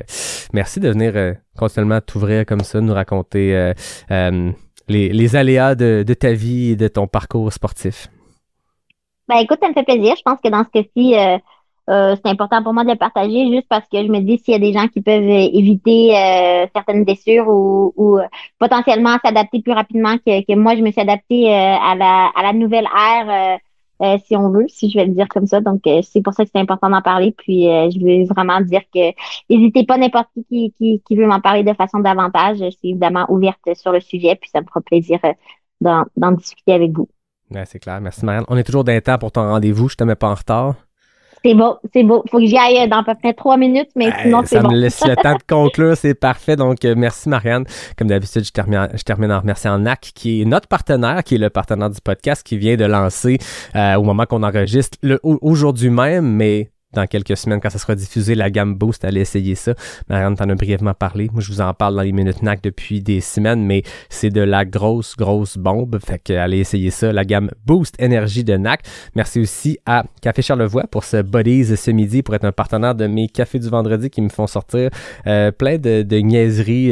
merci de venir continuellement t'ouvrir comme ça, nous raconter les aléas de ta vie et de ton parcours sportif. Ben écoute, ça me fait plaisir. Je pense que dans ce cas-ci, c'est important pour moi de le partager juste parce que je me dis s'il y a des gens qui peuvent éviter certaines blessures ou potentiellement s'adapter plus rapidement que moi, je me suis adaptée à la nouvelle ère si on veut, si je vais le dire comme ça. Donc, c'est pour ça que c'est important d'en parler. Puis, je veux vraiment dire que n'hésitez pas n'importe qui veut m'en parler de façon davantage. Je suis évidemment ouverte sur le sujet, puis ça me fera plaisir d'en discuter avec vous. Ouais, c'est clair. Merci, Marianne. On est toujours d'un temps pour ton rendez-vous. Je te mets pas en retard. C'est beau, c'est beau. Faut que j'y aille dans à peu près 3 minutes, mais sinon, c'est Ça bon. me laisse le temps de conclure, c'est parfait. Donc, merci Marianne. Comme d'habitude, je termine en remerciant NAC, qui est notre partenaire, qui est le partenaire du podcast, qui vient de lancer au moment qu'on enregistre aujourd'hui même, mais dans quelques semaines, quand ça sera diffusé, la gamme Boost, allez essayer ça. Marianne t'en a brièvement parlé. Moi, je vous en parle dans les Minutes NAC depuis des semaines, mais c'est de la grosse bombe. Fait que allez essayer ça, la gamme Boost Énergie de NAC. Merci aussi à Café Charlevoix pour ce Buddies ce midi, pour être un partenaire de mes cafés du vendredi qui me font sortir plein de niaiseries.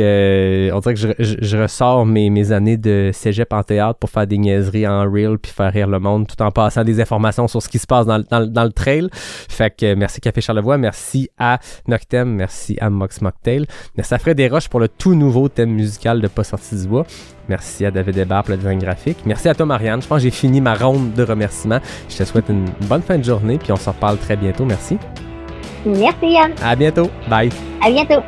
On dirait que je ressors mes années de cégep en théâtre pour faire des niaiseries en reel puis faire rire le monde tout en passant des informations sur ce qui se passe dans le trail. Fait que merci Café Charlevoix, merci à Noctem, merci à Mox Mocktail, merci à Fred Desroches pour le tout nouveau thème musical de Pas sorti du bois, merci à David Hébert pour le design graphique, merci à toi Marianne, je pense que j'ai fini ma ronde de remerciements, je te souhaite une bonne fin de journée puis on se reparle très bientôt, merci. Merci Yann. À bientôt, bye. À bientôt.